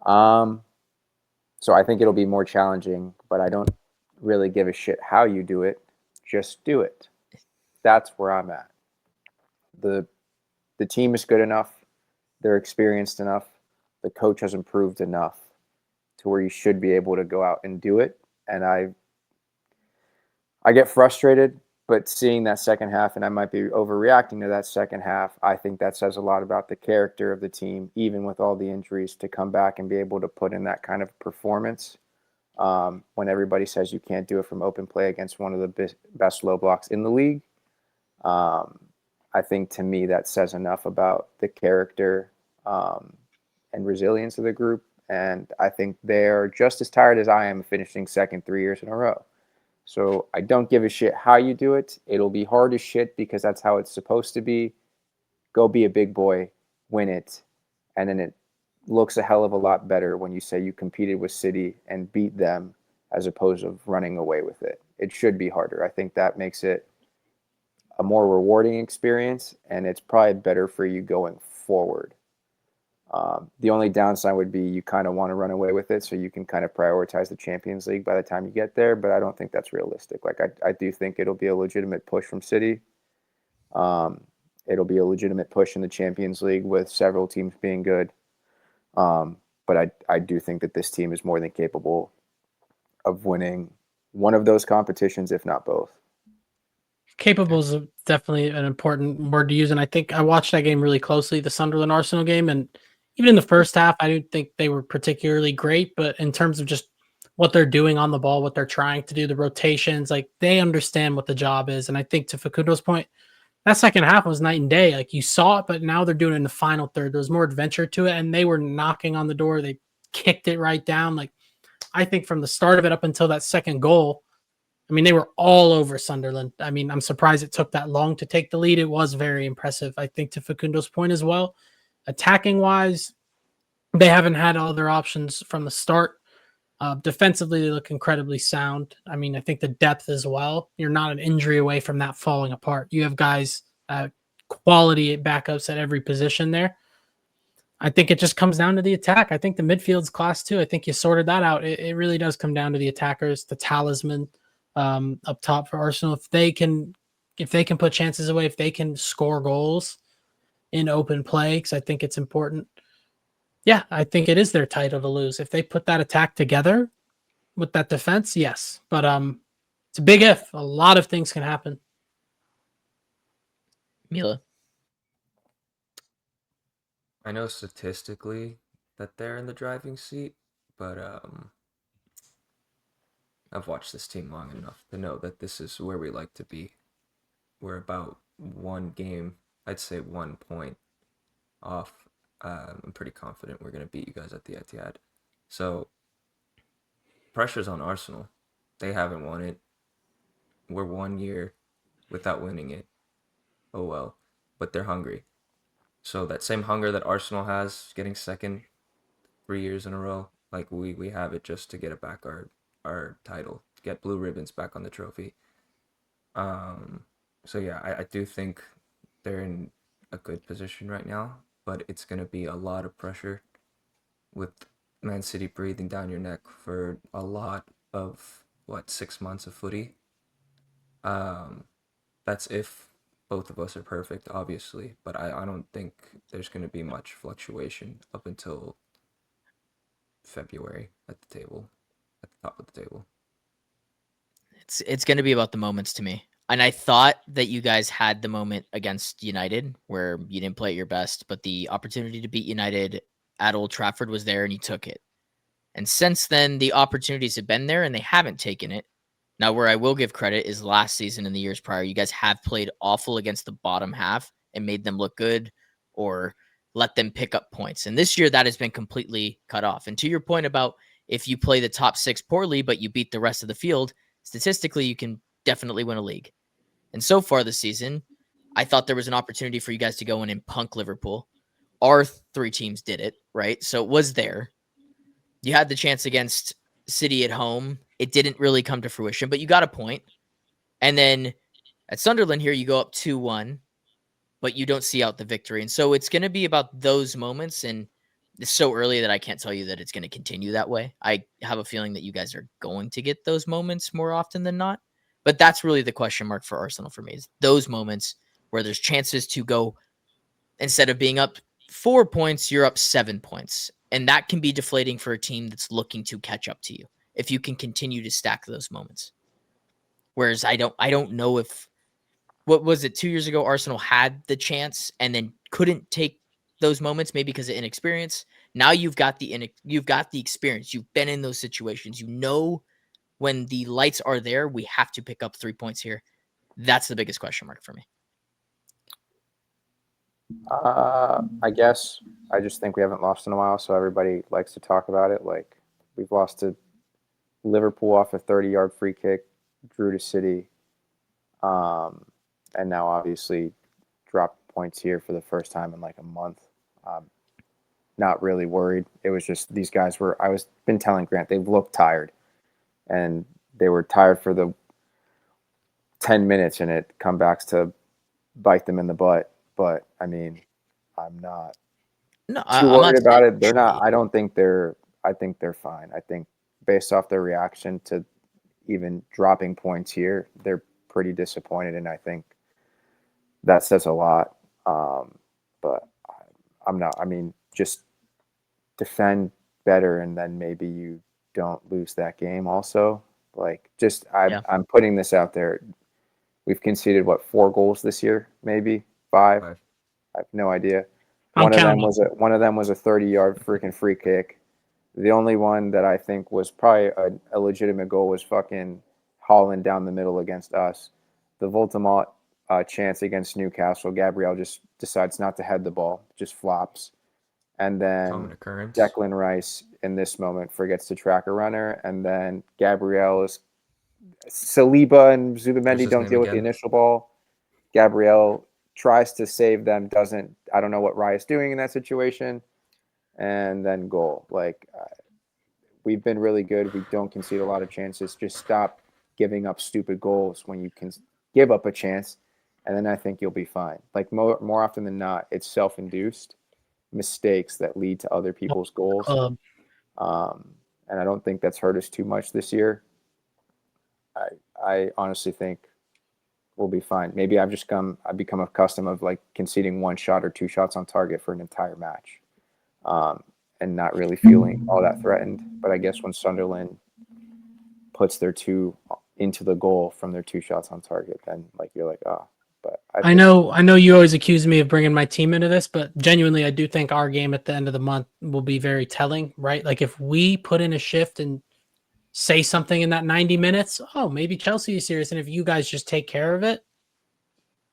So I think it'll be more challenging, but I don't really give a shit how you do it. Just do it. That's where I'm at. The team is good enough. They're experienced enough. The coach has improved enough to where you should be able to go out and do it. And I get frustrated, but seeing that second half, and I might be overreacting to that second half, I think that says a lot about the character of the team, even with all the injuries, to come back and be able to put in that kind of performance when everybody says you can't do it from open play against one of the best low blocks in the league. I think to me that says enough about the character and resilience of the group. And I think they're just as tired as I am of finishing second 3 years in a row. So I don't give a shit how you do it. It'll be hard as shit because that's how it's supposed to be. Go be a big boy, win it, and then it looks a hell of a lot better when you say you competed with City and beat them as opposed to running away with it. It should be harder. I think that makes it a more rewarding experience, and it's probably better for you going forward. The only downside would be you kind of want to run away with it so you can kind of prioritize the Champions League by the time you get there, but I don't think that's realistic. Like I do think it'll be a legitimate push from City. It'll be a legitimate push in the Champions League with several teams being good. But I do think that this team is more than capable of winning one of those competitions, if not both. Capable is definitely an important word to use, and I think I watched that game really closely, the Sunderland Arsenal game, and even in the first half, I didn't think they were particularly great, but in terms of just what they're doing on the ball, what they're trying to do, the rotations, like they understand what the job is. And I think to Facundo's point, that second half was night and day. Like you saw it, but now they're doing it in the final third. There was more adventure to it, and they were knocking on the door. They kicked it right down. Like I think from the start of it up until that second goal, I mean, they were all over Sunderland. I mean, I'm surprised it took that long to take the lead. It was very impressive. I think to Facundo's point as well, attacking wise, they haven't had all their options from the start. Defensively, they look incredibly sound. I mean, I think the depth as well. You're not an injury away from that falling apart. You have guys, quality backups at every position there. I think it just comes down to the attack. I think the midfield's class too. I think you sorted that out. It really does come down to the attackers, the talisman up top for Arsenal. If they can put chances away, if they can score goals in open play, because I think it's important. Yeah, I think it is their title to lose. If they put that attack together with that defense, yes. But it's a big if. A lot of things can happen. Mila. I know statistically that they're in the driving seat, but I've watched this team long enough to know that this is where we like to be. We're about one game, I'd say 1 point off. I'm pretty confident we're going to beat you guys at the Etihad. So, pressure's on Arsenal. They haven't won it. We're 1 year without winning it. Oh well. But they're hungry. So that same hunger that Arsenal has, getting second 3 years in a row, like we have it just to get it back our title, to get blue ribbons back on the trophy. So yeah, I do think they're in a good position right now, but it's going to be a lot of pressure with Man City breathing down your neck for a lot of 6 months of footy. That's if both of us are perfect, obviously, but I don't think there's going to be much fluctuation up until February at the table, at the top of the table. It's going to be about the moments to me. And I thought that you guys had the moment against United where you didn't play at your best, but the opportunity to beat United at Old Trafford was there and you took it. And since then, the opportunities have been there and they haven't taken it. Now, where I will give credit is last season and the years prior, you guys have played awful against the bottom half and made them look good or let them pick up points. And this year, that has been completely cut off. And to your point about if you play the top 6 poorly, but you beat the rest of the field, statistically, you can definitely win a league. And so far this season, I thought there was an opportunity for you guys to go in and punk Liverpool. Our 3 teams did it, right? So it was there. You had the chance against City at home. It didn't really come to fruition, but you got a point. And then at Sunderland here, you go up 2-1, but you don't see out the victory. And so it's going to be about those moments. And it's so early that I can't tell you that it's going to continue that way. I have a feeling that you guys are going to get those moments more often than not. But that's really the question mark for Arsenal for me, is those moments where there's chances to go, instead of being up 4 points, you're up 7 points. And that can be deflating for a team that's looking to catch up to you if you can continue to stack those moments. Whereas I don't know if, what was it, 2 years ago, Arsenal had the chance and then couldn't take those moments, maybe because of inexperience. Now you've got the experience. You've been in those situations. You know when the lights are there, we have to pick up 3 points here. That's the biggest question mark for me. I guess I just think we haven't lost in a while, so everybody likes to talk about it. Like, we've lost to Liverpool off a 30-yard free kick, drew to City, and now obviously dropped points here for the first time in like a month. Not really worried. It was just these guys I was been telling Grant, they looked tired, and they were tired for the 10 minutes, and it comebacks to bite them in the butt. But I mean, I'm not too worried about it. They're not. I think they're fine. I think based off their reaction to even dropping points here, they're pretty disappointed, and I think that says a lot. But I'm not. I mean, just defend better, and then maybe you don't lose that game. Also, like, just I'm putting this out there. We've conceded 4 goals this year, maybe 5. I have no idea. One of them was a 30-yard freaking free kick. The only one that I think was probably a legitimate goal was fucking Holland down the middle against us. The Voltamont chance against Newcastle, Gabriel just decides not to head the ball, just flops. And then Declan Rice in this moment forgets to track a runner. And then Saliba and Zubamendi don't deal with the initial ball. Gabriel tries to save them, doesn't. I don't know what Rice doing in that situation. And then goal. Like, we've been really good. We don't concede a lot of chances. Just stop giving up stupid goals when you can give up a chance, and then I think you'll be fine. Like, more often than not, it's self-induced mistakes that lead to other people's goals. And I don't think that's hurt us too much this year. I honestly think we'll be fine. Maybe I've become accustomed of like conceding 1 shot or 2 shots on target for an entire match. And not really feeling all that threatened. But I guess when Sunderland puts their 2 into the goal from their 2 shots on target, then like you're like, oh. But I know you always accuse me of bringing my team into this, but genuinely, I do think our game at the end of the month will be very telling, right? Like, if we put in a shift and say something in that 90 minutes, maybe Chelsea is serious, and if you guys just take care of it,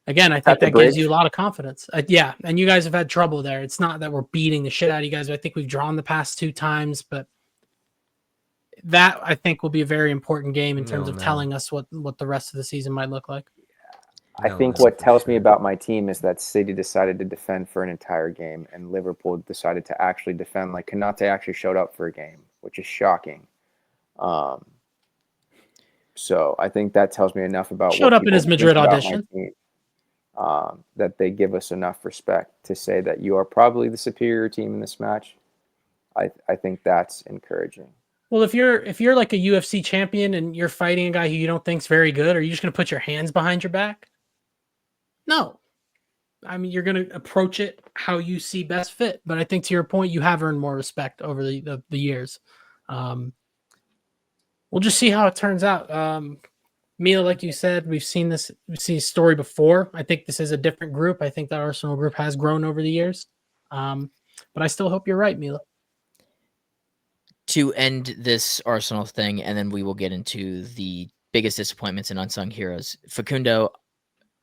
again, I think that gives you a lot of confidence. Yeah, and you guys have had trouble there. It's not that we're beating the shit out of you guys. I think we've drawn the past 2 times, but that, I think, will be a very important game in terms of telling us what the rest of the season might look like. I think what tells me about my team is that City decided to defend for an entire game, and Liverpool decided to actually defend. Like, Konate actually showed up for a game, which is shocking. So I think that tells me enough about showed up in his Madrid audition. That they give us enough respect to say that you are probably the superior team in this match. I think that's encouraging. Well, if you're like a UFC champion and you're fighting a guy who you don't think's very good, are you just going to put your hands behind your back? No. I mean, you're going to approach it how you see best fit. But I think to your point, you have earned more respect over the years. We'll just see how it turns out. Mila, like you said, we've seen this story before. I think this is a different group. I think the Arsenal group has grown over the years. But I still hope you're right, Mila. To end this Arsenal thing, and then we will get into the biggest disappointments and unsung heroes. Facundo,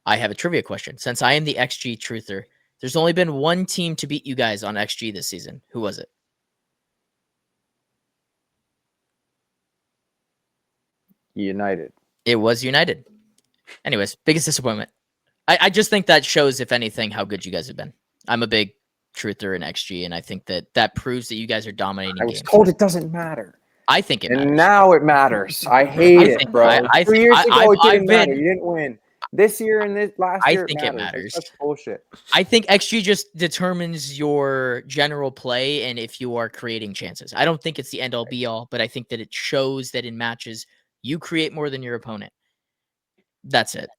I have a trivia question. Since I am the XG truther, there's only been one team to beat you guys on XG this season. Who was it? United. It was United. Anyways, biggest disappointment. I just think that shows, if anything, how good you guys have been. I'm a big truther in XG, and I think that proves that you guys are dominating I was games. told it doesn't matter. I think it matters. And now it matters. I hate it, bro. 2 years ago, it didn't matter. You didn't win. This year and this last year, I think it matters. That's bullshit. I think XG just determines your general play and if you are creating chances. I don't think it's the end-all be-all, but I think that it shows that in matches, you create more than your opponent. That's it.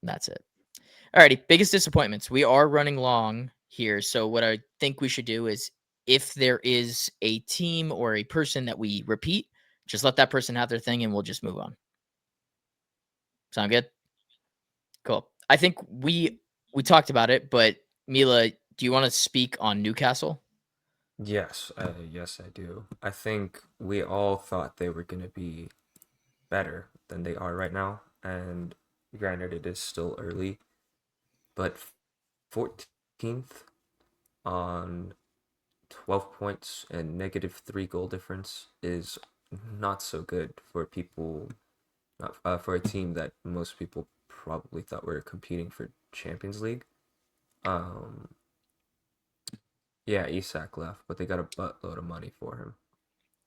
Alrighty, biggest disappointments. We are running long here, so what I think we should do is, if there is a team or a person that we repeat, just let that person have their thing and we'll just move on. Sound good? Cool. I think we talked about it, but Mila, do you want to speak on Newcastle? Yes, yes, I do. I think we all thought they were going to be better than they are right now, and granted, it is still early, but 14th on 12 points and -3 goal difference is not so good for people, not for a team that most people probably thought were competing for Champions League. Yeah, Isak left, but they got a buttload of money for him.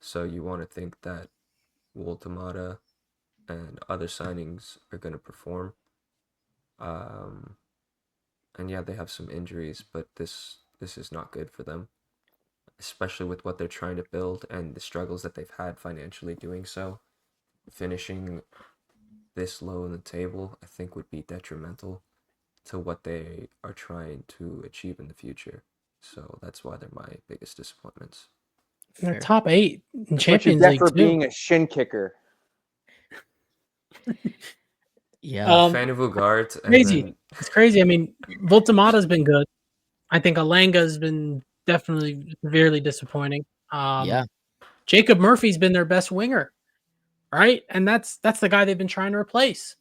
So you want to think that Woltemata and other signings are going to perform. And yeah, they have some injuries, but this is not good for them, especially with what they're trying to build and the struggles that they've had financially doing so. Finishing this low in the table, I think, would be detrimental to what they are trying to achieve in the future. So that's why they're my biggest disappointments. They're top 8 in That's Champions what you League get for too. being a shin kicker. Yeah. Fan of Ugart. Crazy. It's crazy. I mean, Voltemata's been good. I think Alanga's been definitely severely disappointing. Yeah. Jacob Murphy's been their best winger, right? And that's the guy they've been trying to replace.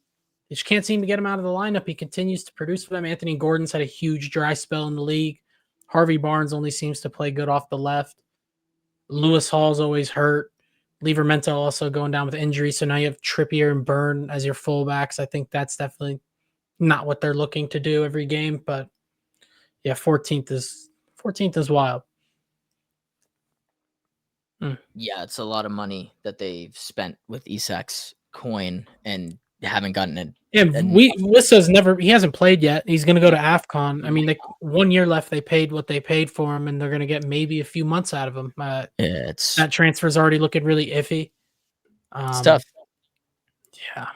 They just can't seem to get him out of the lineup. He continues to produce for them. Anthony Gordon's had a huge dry spell in the league. Harvey Barnes only seems to play good off the left. Lewis Hall's always hurt. Livramento also going down with injury. So now you have Trippier and Byrne as your fullbacks. I think that's definitely not what they're looking to do every game. But yeah, 14th is wild. Yeah, it's a lot of money that they've spent with Isak's coin and haven't gotten it. Yeah, he hasn't played yet. He's going to go to AFCON. I mean, 1 year left. They paid what they paid for him, and they're going to get maybe a few months out of him. That transfer's already looking really iffy. It's tough. Yeah.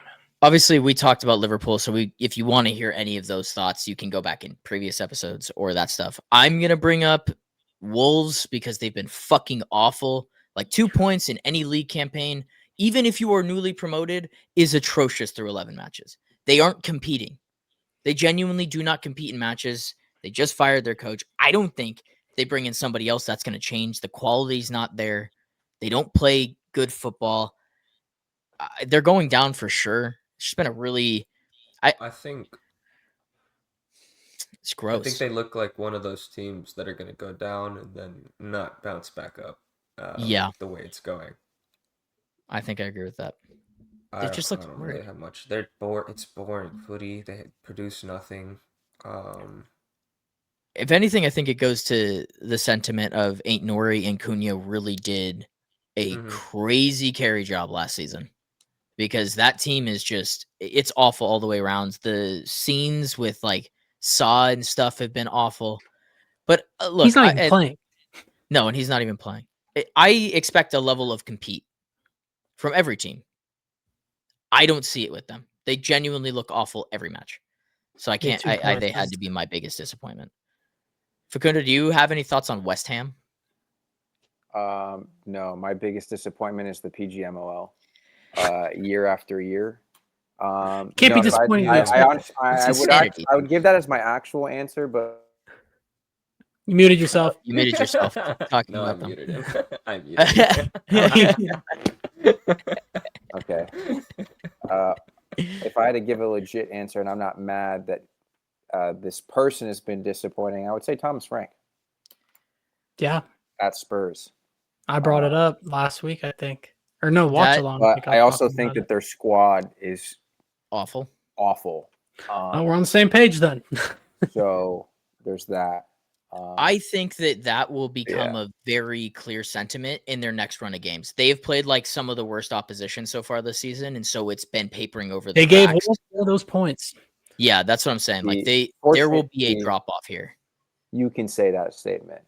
Obviously, we talked about Liverpool, so if you want to hear any of those thoughts, you can go back in previous episodes or that stuff. I'm going to bring up Wolves because they've been fucking awful. Like 2 points in any league campaign, even if you are newly promoted, is atrocious through 11 matches. They aren't competing. They genuinely do not compete in matches. They just fired their coach. I don't think they bring in somebody else that's going to change. The quality's not there. They don't play good football. They're going down for sure. It's just been a really... I think... It's gross. I think they look like one of those teams that are going to go down and then not bounce back up. Yeah. The way it's going. I think I agree with that. They just look weird. Really have much. They're bored. It's boring footy. They produce nothing. If anything, I think it goes to the sentiment of Ain't Nori and Cunha really did a crazy carry job last season, because that team is it's awful all the way around. The scenes with like Saw and stuff have been awful. But look, he's not even playing. No, and he's not even playing. I expect a level of compete from every team. I don't see it with them. They genuinely look awful every match. So I can't. 2 They points had is- to be my biggest disappointment. Facundo, do you have any thoughts on West Ham? No, my biggest disappointment is the PGMOL. Year after year. Can't be no, disappointed. Insanity. I would give that as my actual answer, but You muted yourself. You muted yourself talking No, I about them. muted him. I muted him. okay. If I had to give a legit answer, and I'm not mad that this person has been disappointing, I would say Thomas Frank Yeah, at Spurs. I brought it up last week, I think. Or no, watch along. But I also think that their squad is Awful. awful. Oh, we're on the same page then. So there's that. I think that will become a very clear sentiment in their next run of games. They have played like some of the worst opposition so far this season, and so it's been papering over. They gave all those points. Yeah, that's what I'm saying. Like there will be a drop off here. You can say that statement.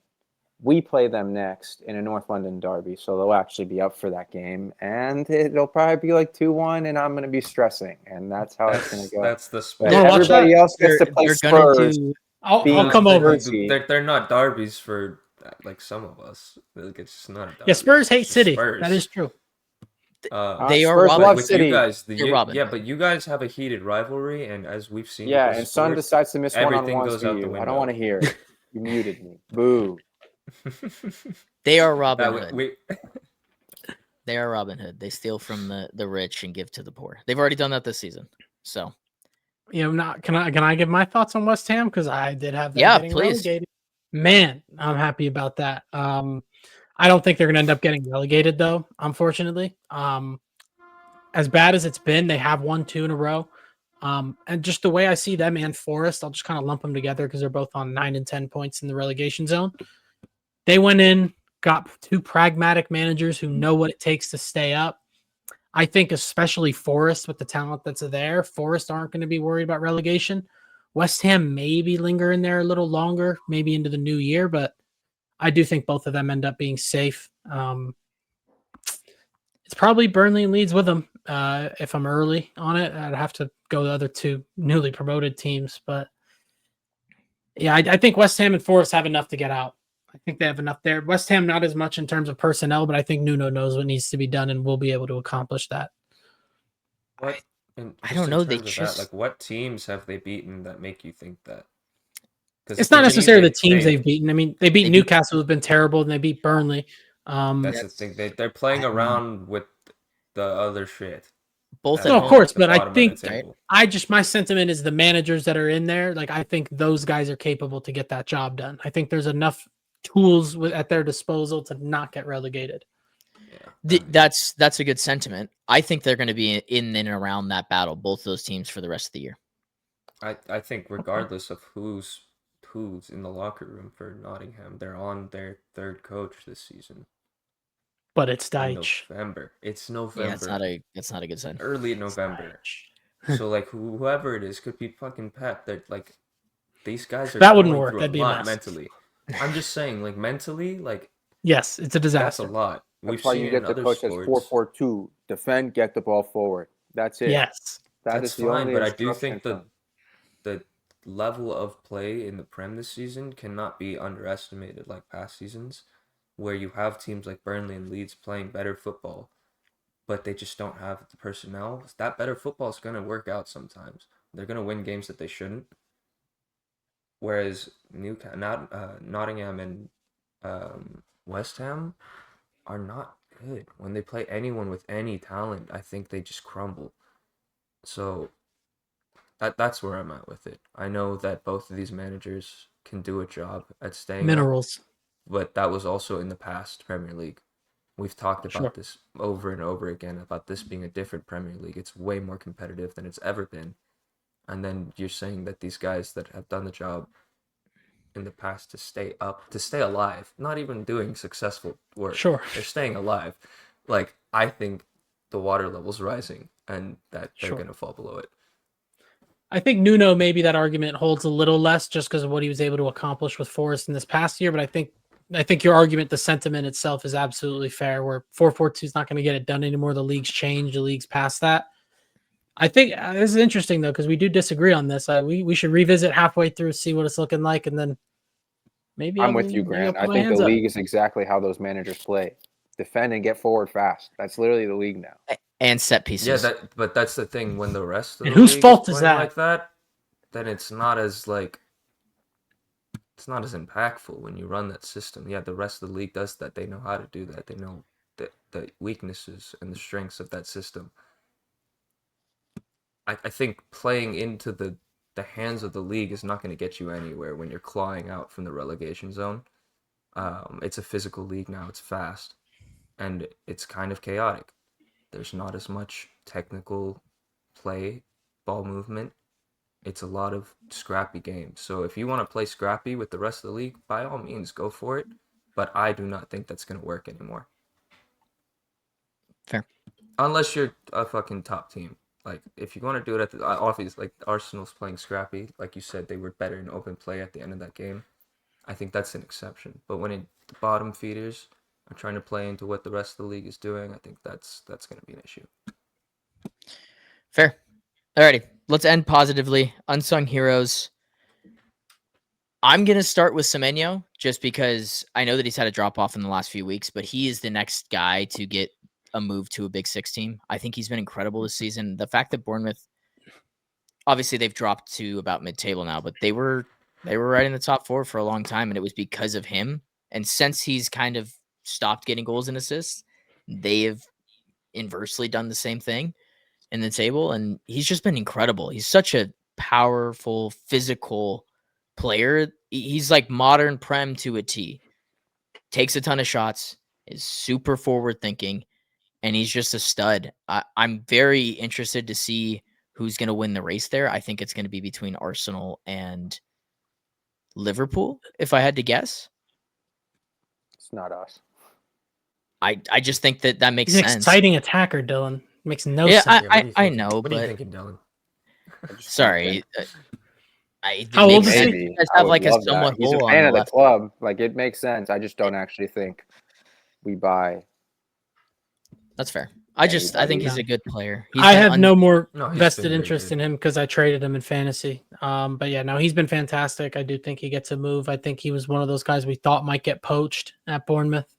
We play them next in a North London derby, so they'll actually be up for that game, and it'll probably be like 2-1, and I'm going to be stressing, and that's how it's going to go. That's the But sport. everybody else gets to play Spurs. I'll come over. They're not derbies for like some of us. Like, it's just not a derby. Yeah, Spurs hate It's just City. Spurs. That is true. They are Spurs Robin. love with City. you guys. Robin. But you guys have a heated rivalry, and as we've seen, Yeah, with and Son sports, decides to miss everything one-on-ones goes for out the you. window. I don't want to hear it. You muted me. Boo. They are Robin That Hood. They are Robin Hood. They steal from the rich and give to the poor. They've already done that this season. So Yeah, I'm not. Can I give my thoughts on West Ham, because I did have them getting please. relegated. Man, I'm happy about that. I don't think they're going to end up getting relegated though. Unfortunately, as bad as it's been, they have won 2 in a row. And just the way I see them and Forest, I'll just kind of lump them together because they're both on 9 and 10 points in the relegation zone. They went in, got 2 pragmatic managers who know what it takes to stay up. I think especially Forest, with the talent that's there, Forest aren't going to be worried about relegation. West Ham maybe linger in there a little longer, maybe into the new year, but I do think both of them end up being safe. It's probably Burnley and Leeds with them. If I'm early on it, I'd have to go the other 2 newly promoted teams. But yeah, I think West Ham and Forest have enough to get out. I think they have enough there. West Ham, not as much in terms of personnel, but I think Nuno knows what needs to be done and will be able to accomplish that. What? I don't know. They just like, what teams have they beaten that make you think that? It's not necessarily the teams they've beaten. I mean, they beat Newcastle, who've been terrible, and they beat Burnley. That's the thing. They're playing around with the other shit. Both No, of course, but I think my sentiment is the managers that are in there. Like, I think those guys are capable to get that job done. I think there's enough tools at their disposal to not get relegated. Yeah, that's a good sentiment. I think they're going to be in and around that battle, both those teams, for the rest of the year. I think regardless of who's in the locker room for Nottingham, they're on their 3rd coach this season. But it's Deitch. November. It's November. Yeah, it's not a good sign. Early November. So like whoever it is could be fucking Pep. They're like, these guys are that wouldn't going work. through That'd be a a lot mess. mentally. I'm just saying, like, mentally, like, yes, it's a disaster. That's a lot. That's why you get the coach as 4-4-2. Defend, get the ball forward. That's it. Yes, that's fine. But I do think the level of play in the Prem this season cannot be underestimated like past seasons, where you have teams like Burnley and Leeds playing better football, but they just don't have the personnel. That better football is going to work out sometimes. They're going to win games that they shouldn't. Whereas Nottingham and West Ham are not good. When they play anyone with any talent, I think they just crumble. So that's where I'm at with it. I know that both of these managers can do a job at staying minerals, but that was also in the past Premier League. We've talked about this over and over again, about this being a different Premier League. It's way more competitive than it's ever been. And then you're saying that these guys that have done the job in the past to stay up, to stay alive, not even doing successful work. Sure. They're staying alive. Like, I think the water level's rising and that they're going to fall below it. I think Nuno, maybe that argument holds a little less just because of what he was able to accomplish with Forest in this past year. But I think your argument, the sentiment itself, is absolutely fair, where 4-4-2 is not going to get it done anymore. The league's changed. The league's past that. I think this is interesting though, because we do disagree on this. We should revisit halfway through, see what it's looking like, and then maybe I'm with you, maybe I'll Grant. put I my think the hands up. league is exactly how those managers play: defend and get forward fast. That's literally the league now. And set Yeah, pieces. but that's the thing. When the rest of And the whose league fault is is playing that? like that, then it's not as impactful when you run that system. Yeah, the rest of the league does that. They know how to do that. They know the weaknesses and the strengths of that system. I think playing into the hands of the league is not going to get you anywhere when you're clawing out from the relegation zone. It's a physical league now. It's fast, and it's kind of chaotic. There's not as much technical play, ball movement. It's a lot of scrappy games. So if you want to play scrappy with the rest of the league, by all means, go for it. But I do not think that's going to work anymore. Fair. Unless you're a fucking top team. Like, if you want to do it at the obvious, like Arsenal's playing scrappy, like you said, they were better in open play at the end of that game. I think that's an exception. But when the bottom feeders are trying to play into what the rest of the league is doing, I think that's going to be an issue. Fair. Alrighty, let's end positively. Unsung heroes. I'm going to start with Semenyo just because I know that he's had a drop off in the last few weeks, but he is the next guy to get a move to a Big Six team. I think he's been incredible this season. The fact that Bournemouth, obviously they've dropped to about mid-table now, but they were right in the top 4 for a long time, and it was because of him. And since he's kind of stopped getting goals and assists, they have inversely done the same thing in the table, and he's just been incredible. He's such a powerful, physical player. He's like modern Prem to a T. Takes a ton of shots, is super forward thinking, and he's just a stud. I'm very interested to see who's going to win the race there. I think it's going to be between Arsenal and Liverpool, if I had to guess. It's not us. I just think that makes He's sense. an exciting attacker, Dylan. Makes no Yeah, sense. I know, What are you but thinking, Dylan? sorry. How old is he? Maybe. You guys I have would like a love that. somewhat He's a hole on fan the of the left. club. Like, it makes sense. I just don't actually think we buy. That's fair. I think he's a good player. I have no more No, he's vested been very interest good. in him because I traded him in fantasy. But yeah, no, he's been fantastic. I do think he gets a move. I think he was one of those guys we thought might get poached at Bournemouth.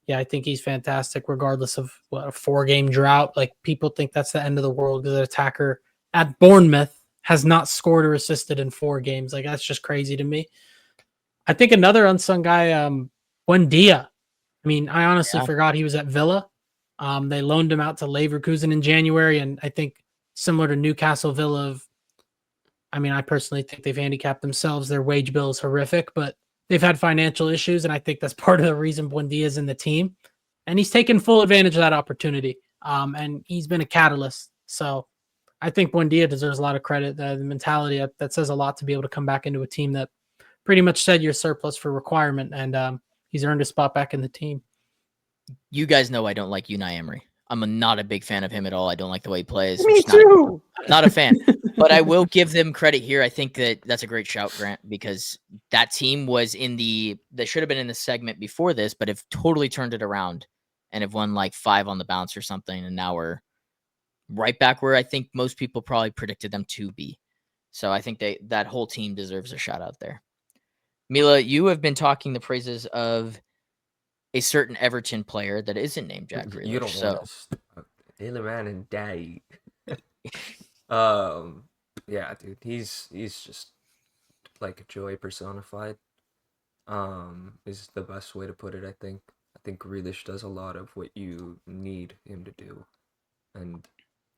Yeah, I think he's fantastic, regardless of what a 4-game drought. Like, people think that's the end of the world because an attacker at Bournemouth has not scored or assisted in 4 games. Like, that's just crazy to me. I think another unsung guy, Buendia. I mean, I honestly forgot he was at Villa. They loaned him out to Leverkusen in January, and I think similar to Newcastle, Villa, I personally think they've handicapped themselves. Their wage bill is horrific, but they've had financial issues, and I think that's part of the reason Buendia is in the team. And he's taken full advantage of that opportunity, and he's been a catalyst. So I think Buendia deserves a lot of credit. The mentality that says a lot to be able to come back into a team that pretty much said you're surplus for requirement, and he's earned a spot back in the team. You guys know I don't like Unai Emery. I'm not a big fan of him at all. I don't like the way he plays. Me too. Not a fan. But I will give them credit here. I think that's a great shout, Grant, because that team was they should have been in the segment before this, but have totally turned it around and have won like 5 on the bounce or something. And now we're right back where I think most people probably predicted them to be. So I think that whole team deserves a shout out there. Mila, you have been talking the praises of a certain Everton player that isn't named Jack Grealish. You don't want to Illiman and Day. Yeah, dude, he's just like a joy personified. Is the best way to put it. I think Grealish does a lot of what you need him to do, and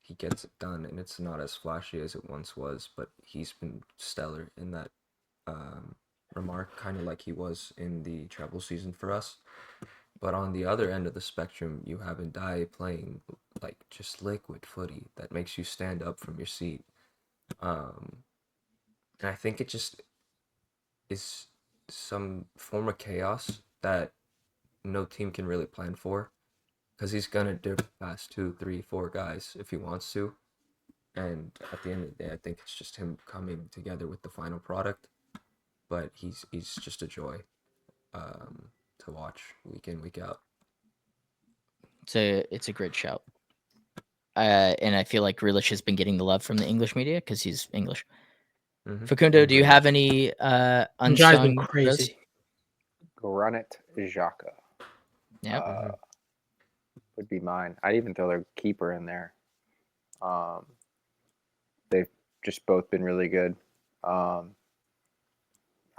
he gets it done. And it's not as flashy as it once was, but he's been stellar in that remark, kind of like he was in the treble season for us. But on the other end of the spectrum, you have Ndiaye playing like just liquid footy that makes you stand up from your seat. And I think it just is some form of chaos that no team can really plan for, because he's gonna dip past 2, 3, 4 guys if he wants to. And at the end of the day, I think it's just him coming together with the final product. But he's just a joy to watch week in, week out. It's a great shout. and I feel like Grealish has been getting the love from the English media because he's English. Mhm. Facundo, do you Grealish. have any Jai's been unsung crazy. heroes? Granit Xhaka Yeah. would be mine. I'd even throw their keeper in there. They've just both been really good.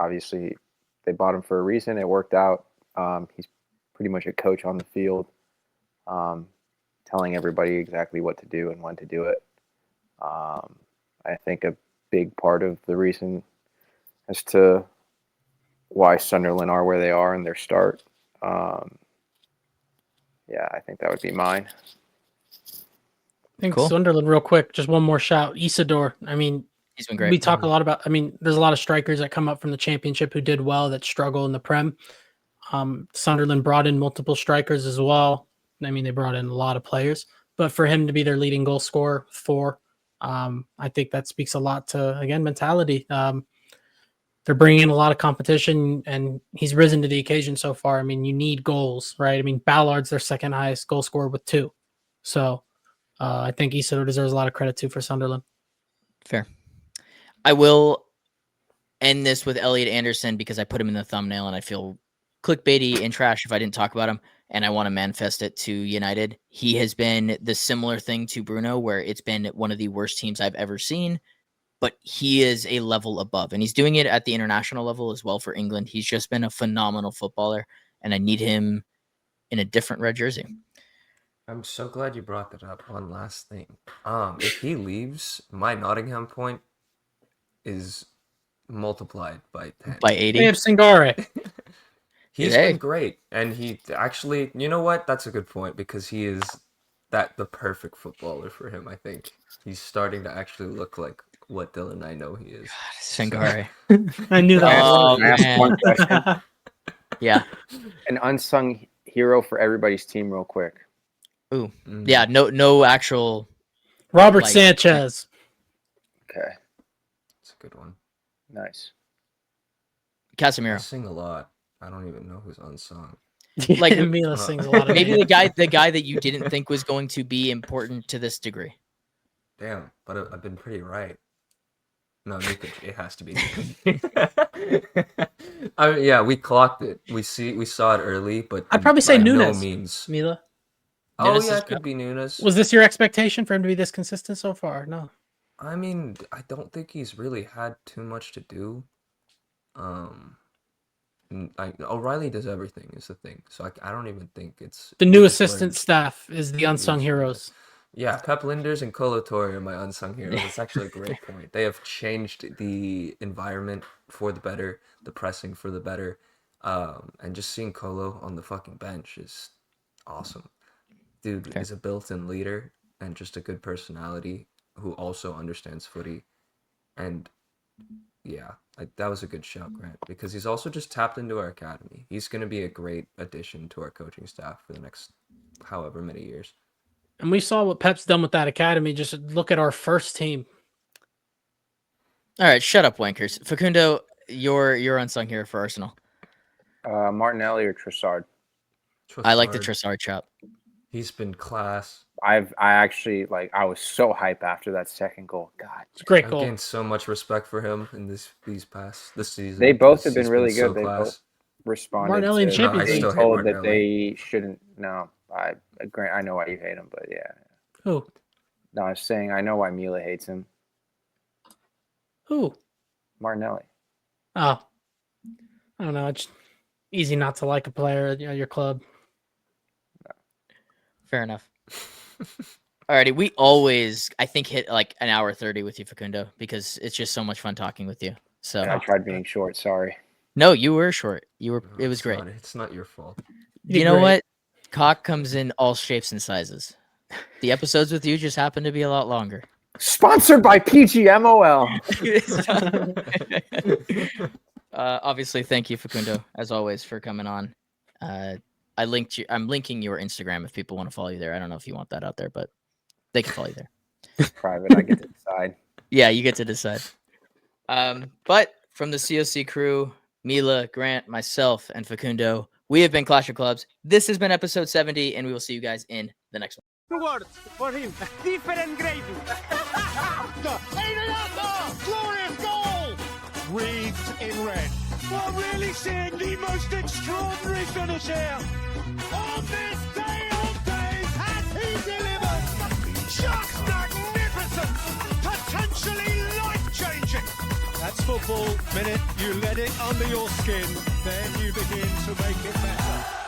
Obviously, they bought him for a reason. It worked out. He's pretty much a coach on the field, telling everybody exactly what to do and when to do it. I think a big part of the reason as to why Sunderland are where they are in their start. Yeah, I think that would be mine. I think Cool. Sunderland, real quick, just one more shout. Isidore. I mean, He's been great. we talk a lot about. I mean, there's a lot of strikers that come up from the Championship who did well that struggle in the Prem. Sunderland brought in multiple strikers as well. I mean, they brought in a lot of players, but for him to be their leading goal scorer, I think that speaks a lot to, again, mentality. They're bringing in a lot of competition, and he's risen to the occasion so far. I mean, you need goals, right? I mean, Ballard's their second highest goal scorer with 2. So I think Isidore deserves a lot of credit too for Sunderland. Fair. I will end this with Elliot Anderson because I put him in the thumbnail and I feel clickbaity and trash if I didn't talk about him, and I want to manifest it to United. He has been the similar thing to Bruno, where it's been one of the worst teams I've ever seen, but he is a level above, and he's doing it at the international level as well for England. He's just been a phenomenal footballer, and I need him in a different red jersey. I'm so glad you brought that up. One last thing. If he leaves, my Nottingham point is multiplied by 10. By 80. They have Singare. He's Hey. been great, and he actually, you know what? That's a good point because he is the perfect footballer for him. I think he's starting to actually look like what Dylan I know he is. Singare. I knew that. Oh, Can I ask man. one question? Yeah. An unsung hero for everybody's team, real quick. Ooh. Mm. Yeah. No actual. Robert Like- Sanchez. Okay, It's a good one. nice. I Casemiro. sing a lot. I don't even know who's unsung. Like, Mila sings a lot of Maybe names. the guy that you didn't think was going to be important to this degree. Damn, but I've been pretty right. No, Nuka, it has to be Nuka. I mean, yeah, we clocked it. We saw it early, but I'd probably say by Nunes. no means. Mila, Oh Nunes yeah, is- it could be Nunes. was this your expectation for him to be this consistent so far? No. I mean, I don't think he's really had too much to do. O'Reilly does everything is the thing, so I don't even think it's The new we just assistant learned- staff is the unsung Yes, heroes. Yeah, Pep Linders and Kolo Touré are my unsung heroes. It's actually a great point. They have changed the environment for the better, the pressing for the better, and just seeing Kolo on the fucking bench is awesome. Dude Fair. is a built-in leader and just a good personality who also understands footy. And yeah, that was a good shout, Grant, because he's also just tapped into our academy. He's going to be a great addition to our coaching staff for the next however many years. And we saw what Pep's done with that academy. Just look at our first team. All right, shut up, wankers. Facundo, you're unsung hero for Arsenal. Martinelli or Trossard? I like the Trossard chop. He's been class. I actually I was so hype after that second goal. God, It's a great I've goal. gained so much respect for him in this season. they both have He's been really so good. They class. both responded Martinelli in to Champions being League. told I still hate that they Martinelli. shouldn't. No, I agree. I know why you hate him, but yeah. Who? No, I was saying I know why Mila hates him. Who? Martinelli. Oh, I don't know. It's easy not to like a player at your club. Fair enough. Alrighty, we always, I think, hit like an hour 30 with you, Facundo, because it's just so much fun talking with you. So And I tried being short. Sorry. no, you were short. You were. No, It was it's great. not- it's not your fault. You You know great. what? Cock comes in all shapes and sizes. The episodes with you just happen to be a lot longer. Sponsored by PGMOL. Obviously, thank you, Facundo, as always, for coming on. I'm linking your Instagram if people want to follow you there. I don't know if you want that out there, but they can follow you there. Private. I get to decide. Yeah, you get to decide. But from the C.O.C crew, Mila, Grant, myself, and Facundo, we have been Clash of Clubs. This has been episode 70, and we will see you guys in the next one. Two words for him. Different gravy. Glorious goal! Wreathed in red. We're really seeing the most extraordinary finish here. On this day of days, has he delivered? Just magnificent! Potentially life-changing! That's football. Minute you let it under your skin, then you begin to make it better.